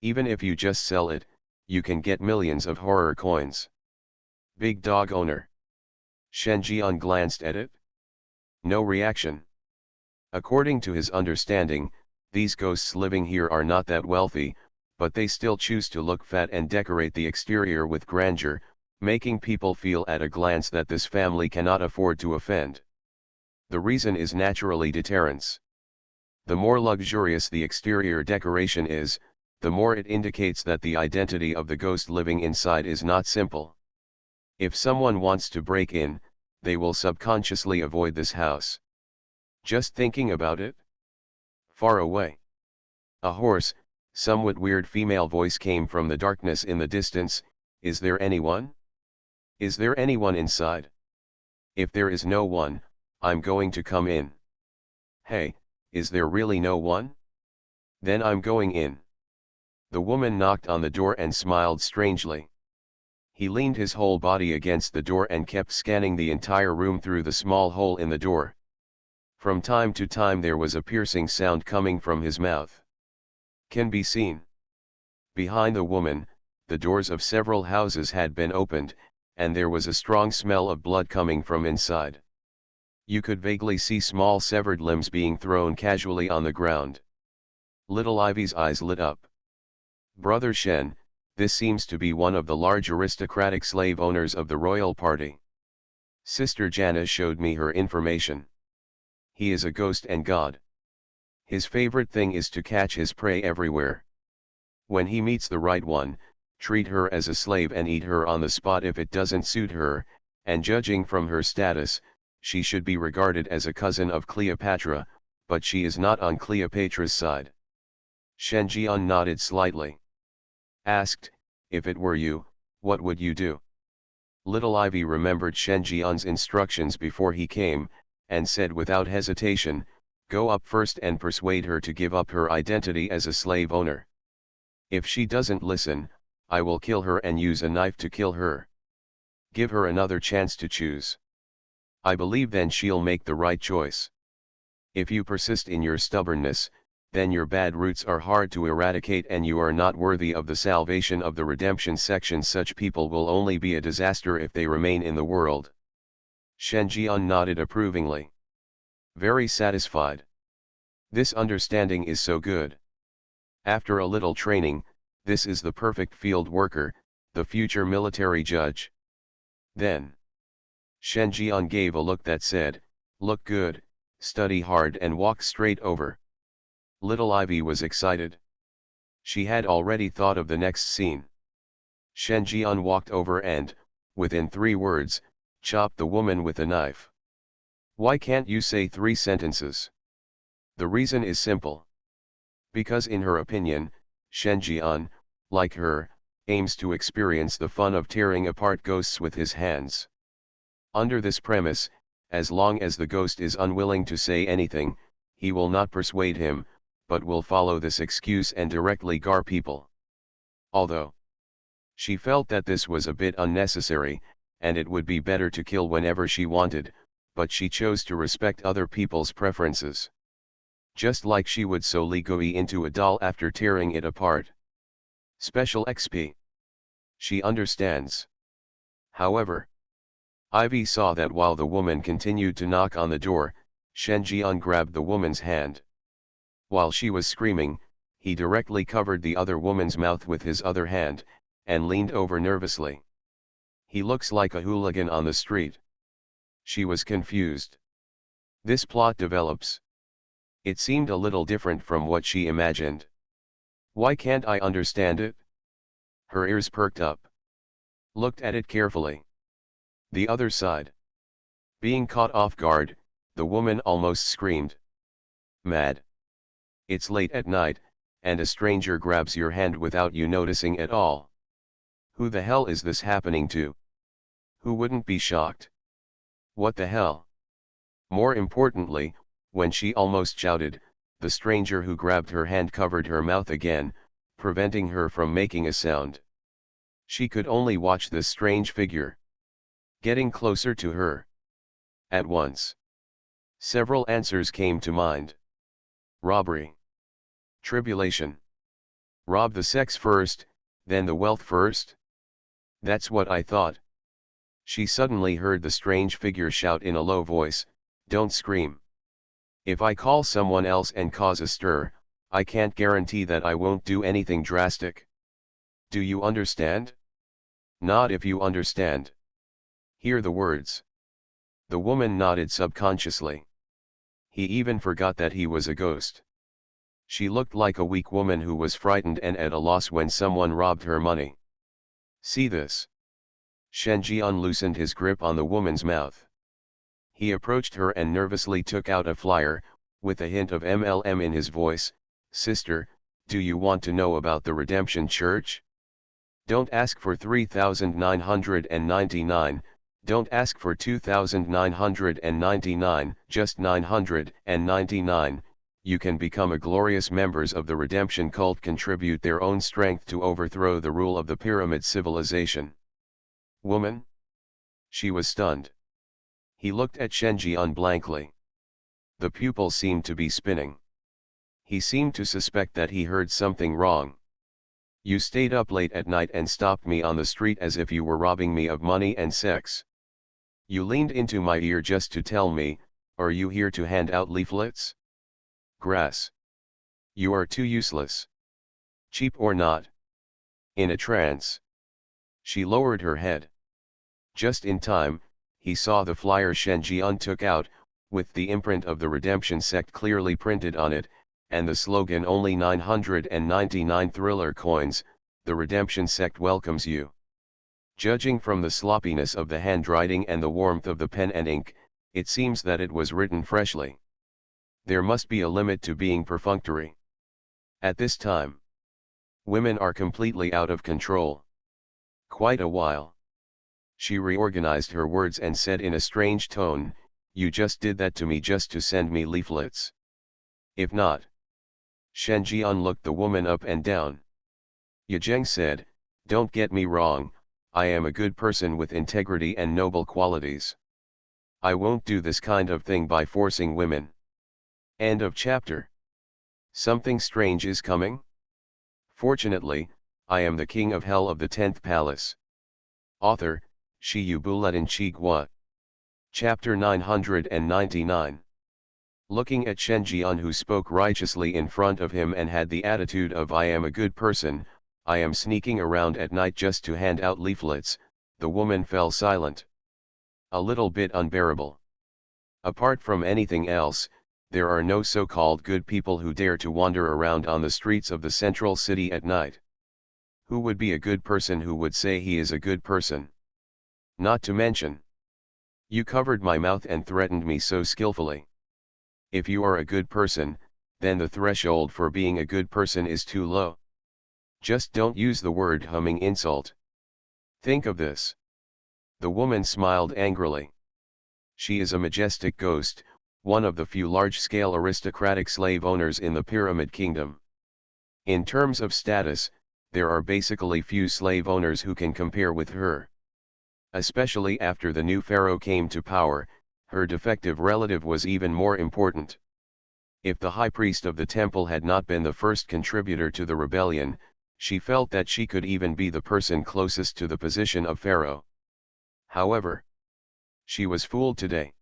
Even if you just sell it, you can get millions of horror coins. Big dog owner. Shen Jian glanced at it. No reaction. According to his understanding, these ghosts living here are not that wealthy, but they still choose to look fat and decorate the exterior with grandeur, making people feel at a glance that this family cannot afford to offend. The reason is naturally deterrence. The more luxurious the exterior decoration is, the more it indicates that the identity of the ghost living inside is not simple. If someone wants to break in, they will subconsciously avoid this house. Just thinking about it? Far away. A hoarse, somewhat weird female voice came from the darkness in the distance. "Is there anyone? Is there anyone inside? If there is no one, I'm going to come in." "Hey, is there really no one? Then I'm going in." The woman knocked on the door and smiled strangely. He leaned his whole body against the door and kept scanning the entire room through the small hole in the door. From time to time there was a piercing sound coming from his mouth. Can be seen. Behind the woman, the doors of several houses had been opened, and there was a strong smell of blood coming from inside. You could vaguely see small severed limbs being thrown casually on the ground. Little Ivy's eyes lit up. "Brother Shen, this seems to be one of the large aristocratic slave owners of the royal party. Sister Jana showed me her information. He is a ghost and god. His favorite thing is to catch his prey everywhere. When he meets the right one, treat her as a slave and eat her on the spot if it doesn't suit her, and judging from her status, she should be regarded as a cousin of Cleopatra, but she is not on Cleopatra's side." Shen Jian nodded slightly. Asked, "If it were you, what would you do?" Little Ivy remembered Shen Jian's instructions before he came, and said without hesitation, "Go up first and persuade her to give up her identity as a slave owner. If she doesn't listen, I will kill her and use a knife to kill her." Give her another chance to choose. I believe then she'll make the right choice. If you persist in your stubbornness, then your bad roots are hard to eradicate and you are not worthy of the salvation of the redemption section. Such people will only be a disaster if they remain in the world. Shen Jian nodded approvingly. Very satisfied. This understanding is so good. After a little training, this is the perfect field worker, the future military judge. Then Shen Jian gave a look that said, look good, study hard and walk straight over. Little Ivy was excited. She had already thought of the next scene. Shen Jian walked over and, within 3 words, chopped the woman with a knife. Why can't you say 3 sentences? The reason is simple. Because in her opinion, Shen Jian, like her, aims to experience the fun of tearing apart ghosts with his hands. Under this premise, as long as the ghost is unwilling to say anything, he will not persuade him, but will follow this excuse and directly gar people. Although she felt that this was a bit unnecessary, and it would be better to kill whenever she wanted, but she chose to respect other people's preferences. Just like she would so go into a doll after tearing it apart. Special XP. She understands. However, Ivy saw that while the woman continued to knock on the door, Shen Jian grabbed the woman's hand. While she was screaming, he directly covered the other woman's mouth with his other hand, and leaned over nervously. He looks like a hooligan on the street. She was confused. This plot develops. It seemed a little different from what she imagined. Why can't I understand it? Her ears perked up. Looked at it carefully. The other side. Being caught off guard, the woman almost screamed. Mad. It's late at night, and a stranger grabs your hand without you noticing at all. Who the hell is this happening to? Who wouldn't be shocked? What the hell? More importantly, when she almost shouted, the stranger who grabbed her hand covered her mouth again, preventing her from making a sound. She could only watch this strange figure getting closer to her. At once, several answers came to mind. Robbery. Tribulation. Rob the sex first, then the wealth first? That's what I thought. She suddenly heard the strange figure shout in a low voice, don't scream. If I call someone else and cause a stir, I can't guarantee that I won't do anything drastic. Do you understand? Nod if you understand. Hear the words. The woman nodded subconsciously. He even forgot that he was a ghost. She looked like a weak woman who was frightened and at a loss when someone robbed her money. See this? Shen Jian loosened his grip on the woman's mouth. He approached her and nervously took out a flyer, with a hint of MLM in his voice. Sister, do you want to know about the Redemption Church? Don't ask for 3,999, don't ask for 2,999, just 999. You can become a glorious members of the Redemption cult, contribute their own strength to overthrow the rule of the pyramid civilization. Woman? She was stunned. He looked at Shen Jian blankly. The pupil seemed to be spinning. He seemed to suspect that he heard something wrong. You stayed up late at night and stopped me on the street as if you were robbing me of money and sex. You leaned into my ear just to tell me, are you here to hand out leaflets? Grass. You are too useless. Cheap or not. In a trance. She lowered her head. Just in time, he saw the flyer Shen Jian took out, with the imprint of the Redemption sect clearly printed on it, and the slogan only 999 thriller coins, the Redemption sect welcomes you. Judging from the sloppiness of the handwriting and the warmth of the pen and ink, it seems that it was written freshly. There must be a limit to being perfunctory. At this time, women are completely out of control. Quite a while. She reorganized her words and said in a strange tone, you just did that to me just to send me leaflets. If not. Shen Jian looked the woman up and down. Yajeng said, don't get me wrong, I am a good person with integrity and noble qualities. I won't do this kind of thing by forcing women. End of chapter. Something strange is coming? Fortunately, I am the king of hell of the 10th palace. Author, Shiyubuletin Chigwa. Chapter 999. Looking at Shenjian, who spoke righteously in front of him and had the attitude of I am a good person, I am sneaking around at night just to hand out leaflets, the woman fell silent. A little bit unbearable. Apart from anything else, there are no so-called good people who dare to wander around on the streets of the central city at night. Who would be a good person who would say he is a good person? Not to mention, you covered my mouth and threatened me so skillfully. If you are a good person, then the threshold for being a good person is too low. Just don't use the word humming insult. Think of this. The woman smiled angrily. She is a majestic ghost, one of the few large-scale aristocratic slave owners in the Pyramid Kingdom. In terms of status, there are basically few slave owners who can compare with her. Especially after the new pharaoh came to power, her defective relative was even more important. If the high priest of the temple had not been the first contributor to the rebellion, she felt that she could even be the person closest to the position of pharaoh. However, she was fooled today.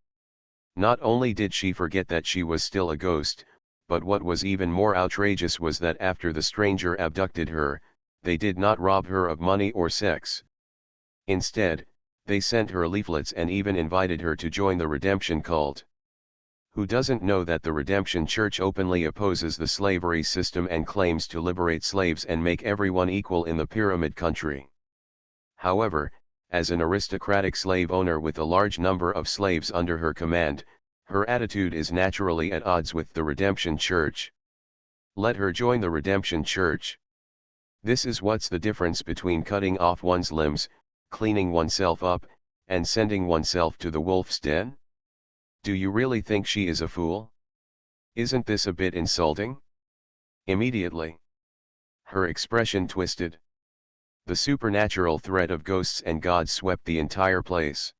Not only did she forget that she was still a ghost, but what was even more outrageous was that after the stranger abducted her, they did not rob her of money or sex. Instead, they sent her leaflets and even invited her to join the redemption cult. Who doesn't know that the Redemption Church openly opposes the slavery system and claims to liberate slaves and make everyone equal in the pyramid country? However, as an aristocratic slave owner with a large number of slaves under her command, her attitude is naturally at odds with the Redemption Church. Let her join the Redemption Church. This is what's the difference between cutting off one's limbs, cleaning oneself up, and sending oneself to the wolf's den? Do you really think she is a fool? Isn't this a bit insulting? Immediately, her expression twisted. The supernatural threat of ghosts and gods swept the entire place.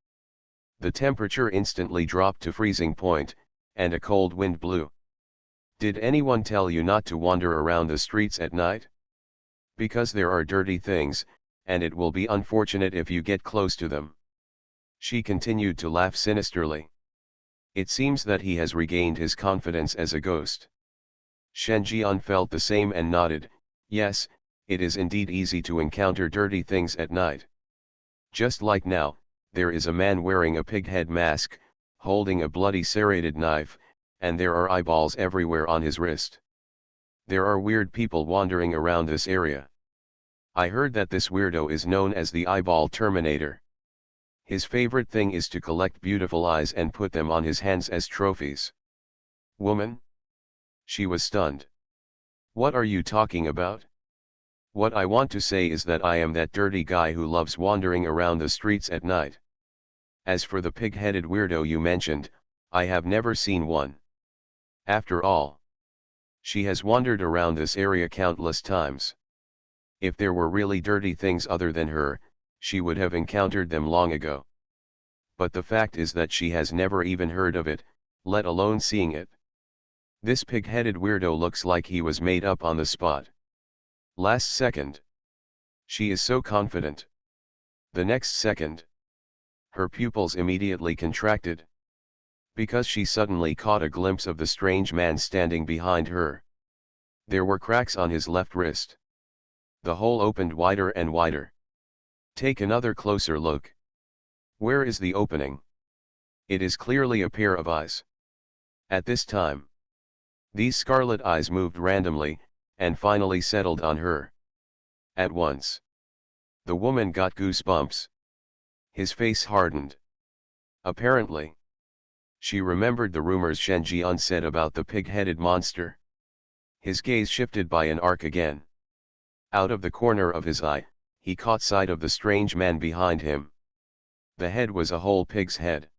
The temperature instantly dropped to freezing point, and a cold wind blew. Did anyone tell you not to wander around the streets at night? Because there are dirty things, and it will be unfortunate if you get close to them. She continued to laugh sinisterly. It seems that he has regained his confidence as a ghost. Shenjian felt the same and nodded. Yes, it is indeed easy to encounter dirty things at night. Just like now, there is a man wearing a pig head mask, holding a bloody serrated knife, and there are eyeballs everywhere on his wrist. There are weird people wandering around this area. I heard that this weirdo is known as the Eyeball Terminator. His favorite thing is to collect beautiful eyes and put them on his hands as trophies. Woman? She was stunned. What are you talking about? What I want to say is that I am that dirty guy who loves wandering around the streets at night. As for the pig-headed weirdo you mentioned, I have never seen one. After all, she has wandered around this area countless times. If there were really dirty things other than her, she would have encountered them long ago. But the fact is that she has never even heard of it, let alone seeing it. This pig-headed weirdo looks like he was made up on the spot. Last second, she is so confident. The next second, her pupils immediately contracted. Because she suddenly caught a glimpse of the strange man standing behind her. There were cracks on his left wrist. The hole opened wider and wider. Take another closer look. Where is the opening? It is clearly a pair of eyes. At this time, these scarlet eyes moved randomly, and finally settled on her. At once, the woman got goosebumps. His face hardened. Apparently, she remembered the rumors Shenjian said about the pig-headed monster. His gaze shifted by an arc again. Out of the corner of his eye, he caught sight of the strange man behind him. The head was a whole pig's head.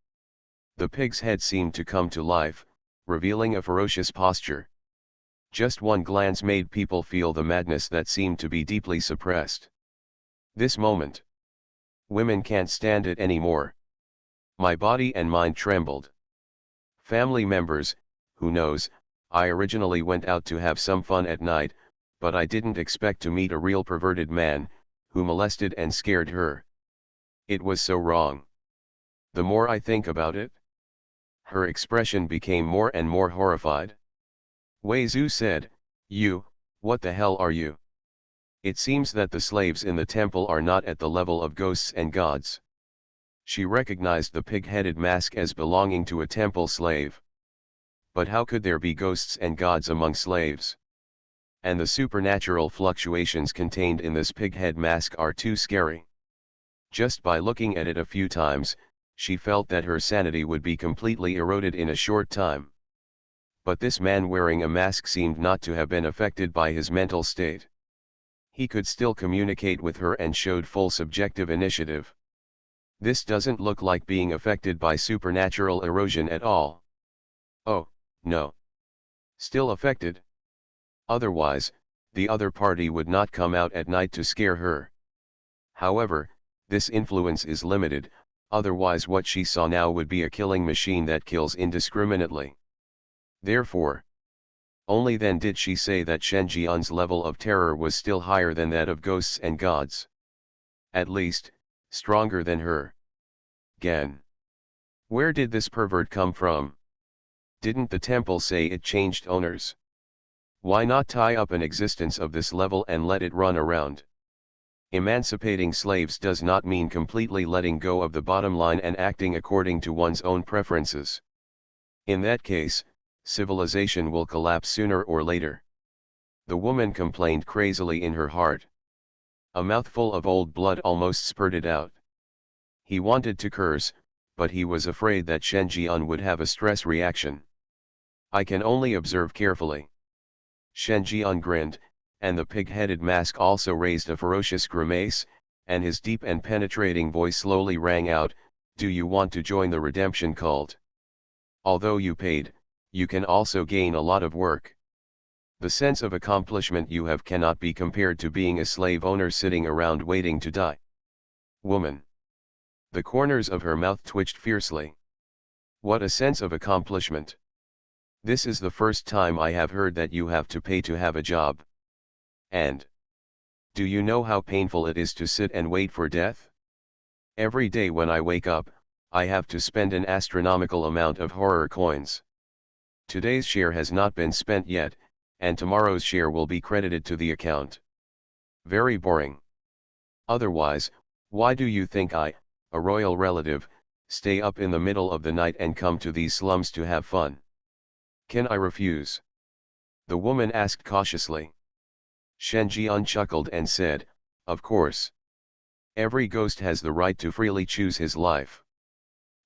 The pig's head seemed to come to life, revealing a ferocious posture. Just one glance made people feel the madness that seemed to be deeply suppressed. This moment, Women can't stand it anymore. My body and mind trembled. Family members, who knows, I originally went out to have some fun at night, but I didn't expect to meet a real perverted man, who molested and scared her. It was so wrong. The more I think about it, her expression became more and more horrified. Wei Zhu said, what the hell are you? It seems that the slaves in the temple are not at the level of ghosts and gods. She recognized the pig-headed mask as belonging to a temple slave. But how could there be ghosts and gods among slaves? And the supernatural fluctuations contained in this pig-head mask are too scary. Just by looking at it a few times, she felt that her sanity would be completely eroded in a short time. But this man wearing a mask seemed not to have been affected by his mental state. He could still communicate with her and showed full subjective initiative. This doesn't look like being affected by supernatural erosion at all. Oh, no. Still affected? Otherwise, the other party would not come out at night to scare her. However, this influence is limited, otherwise what she saw now would be a killing machine that kills indiscriminately. Therefore, only then did she say that Shen Jian's level of terror was still higher than that of ghosts and gods. At least, stronger than her. Gan. Where did this pervert come from? Didn't the temple say it changed owners? Why not tie up an existence of this level and let it run around? Emancipating slaves does not mean completely letting go of the bottom line and acting according to one's own preferences. In that case, civilization will collapse sooner or later. The woman complained crazily in her heart. A mouthful of old blood almost spurted out. He wanted to curse, but he was afraid that Shen Jian would have a stress reaction. I can only observe carefully. Shen Jian grinned, and the pig-headed mask also raised a ferocious grimace, and his deep and penetrating voice slowly rang out, "Do you want to join the redemption cult? Although you paid, you can also gain a lot of work. The sense of accomplishment you have cannot be compared to being a slave owner sitting around waiting to die." Woman. The corners of her mouth twitched fiercely. What a sense of accomplishment. This is the first time I have heard that you have to pay to have a job. And do you know how painful it is to sit and wait for death? Every day when I wake up, I have to spend an astronomical amount of horror coins. Today's share has not been spent yet, and tomorrow's share will be credited to the account. Very boring. Otherwise, why do you think I, a royal relative, stay up in the middle of the night and come to these slums to have fun? Can I refuse? The woman asked cautiously. Shen Jian chuckled and said, "Of course. Every ghost has the right to freely choose his life.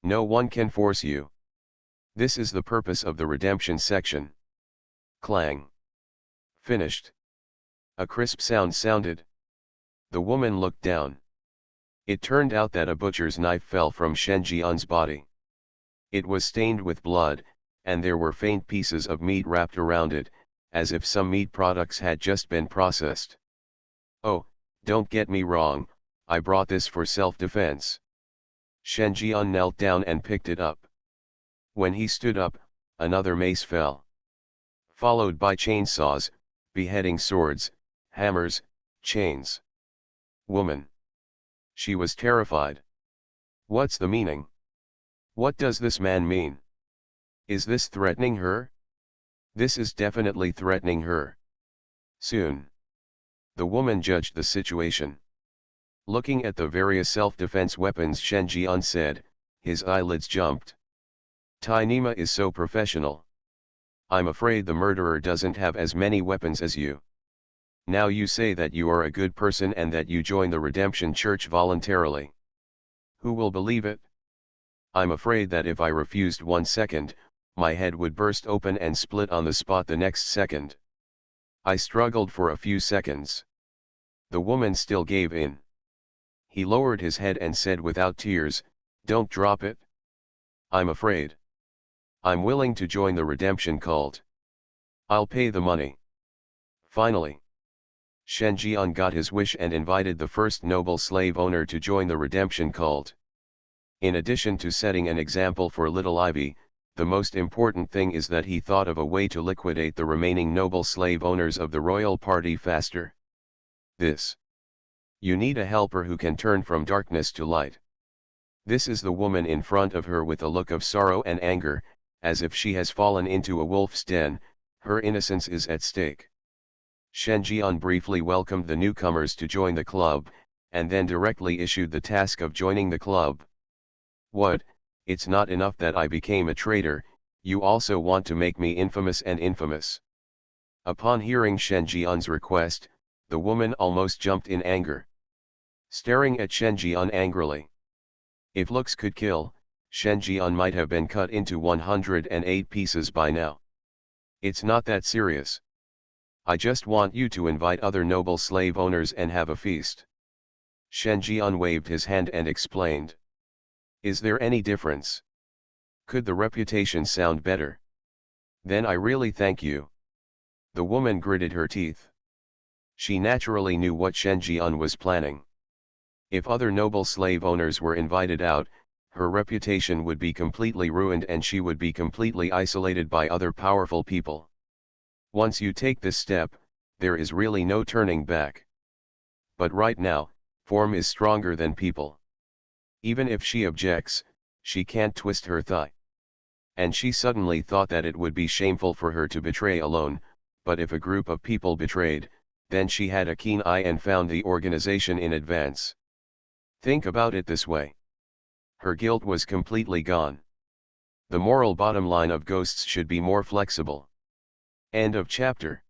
No one can force you. This is the purpose of the redemption section." Clang. Finished. A crisp sound sounded. The woman looked down. It turned out that a butcher's knife fell from Shen Jian's body. It was stained with blood, and there were faint pieces of meat wrapped around it, as if some meat products had just been processed. "Oh, don't get me wrong, I brought this for self-defense." Shen Jian knelt down and picked it up. When he stood up, another mace fell. Followed by chainsaws, beheading swords, hammers, chains. Woman. She was terrified. What's the meaning? What does this man mean? Is this threatening her? This is definitely threatening her. Soon. The woman judged the situation. Looking at the various self-defense weapons, Shen Jian said, his eyelids jumped. Tai Nima is so professional. I'm afraid the murderer doesn't have as many weapons as you. Now you say that you are a good person and that you join the Redemption Church voluntarily. Who will believe it? I'm afraid that if I refused 1 second, my head would burst open and split on the spot the next second. I struggled for a few seconds. The woman still gave in. He lowered his head and said without tears, "Don't drop it. I'm afraid. I'm willing to join the redemption cult. I'll pay the money." Finally. Shen Jian got his wish and invited the first noble slave owner to join the redemption cult. In addition to setting an example for little Ivy, the most important thing is that he thought of a way to liquidate the remaining noble slave owners of the royal party faster. This. You need a helper who can turn from darkness to light. This is the woman in front of her with a look of sorrow and anger, as if she has fallen into a wolf's den. Her innocence is at stake. Shen Jian briefly welcomed the newcomers to join the club, and then directly issued the task of joining the club. What, it's not enough that I became a traitor, you also want to make me infamous and infamous. Upon hearing Shen Jian's request, the woman almost jumped in anger. Staring at Shen Jian angrily. If looks could kill, Shen Jian might have been cut into 108 pieces by now. It's not that serious. I just want you to invite other noble slave owners and have a feast. Shen Jian waved his hand and explained. Is there any difference? Could the reputation sound better? Then I really thank you. The woman gritted her teeth. She naturally knew what Shen Jian was planning. If other noble slave owners were invited out, her reputation would be completely ruined and she would be completely isolated by other powerful people. Once you take this step, there is really no turning back. But right now, form is stronger than people. Even if she objects, she can't twist her thigh. And she suddenly thought that it would be shameful for her to betray alone, but if a group of people betrayed, then she had a keen eye and found the organization in advance. Think about it this way. Her guilt was completely gone. The moral bottom line of ghosts should be more flexible. End of chapter.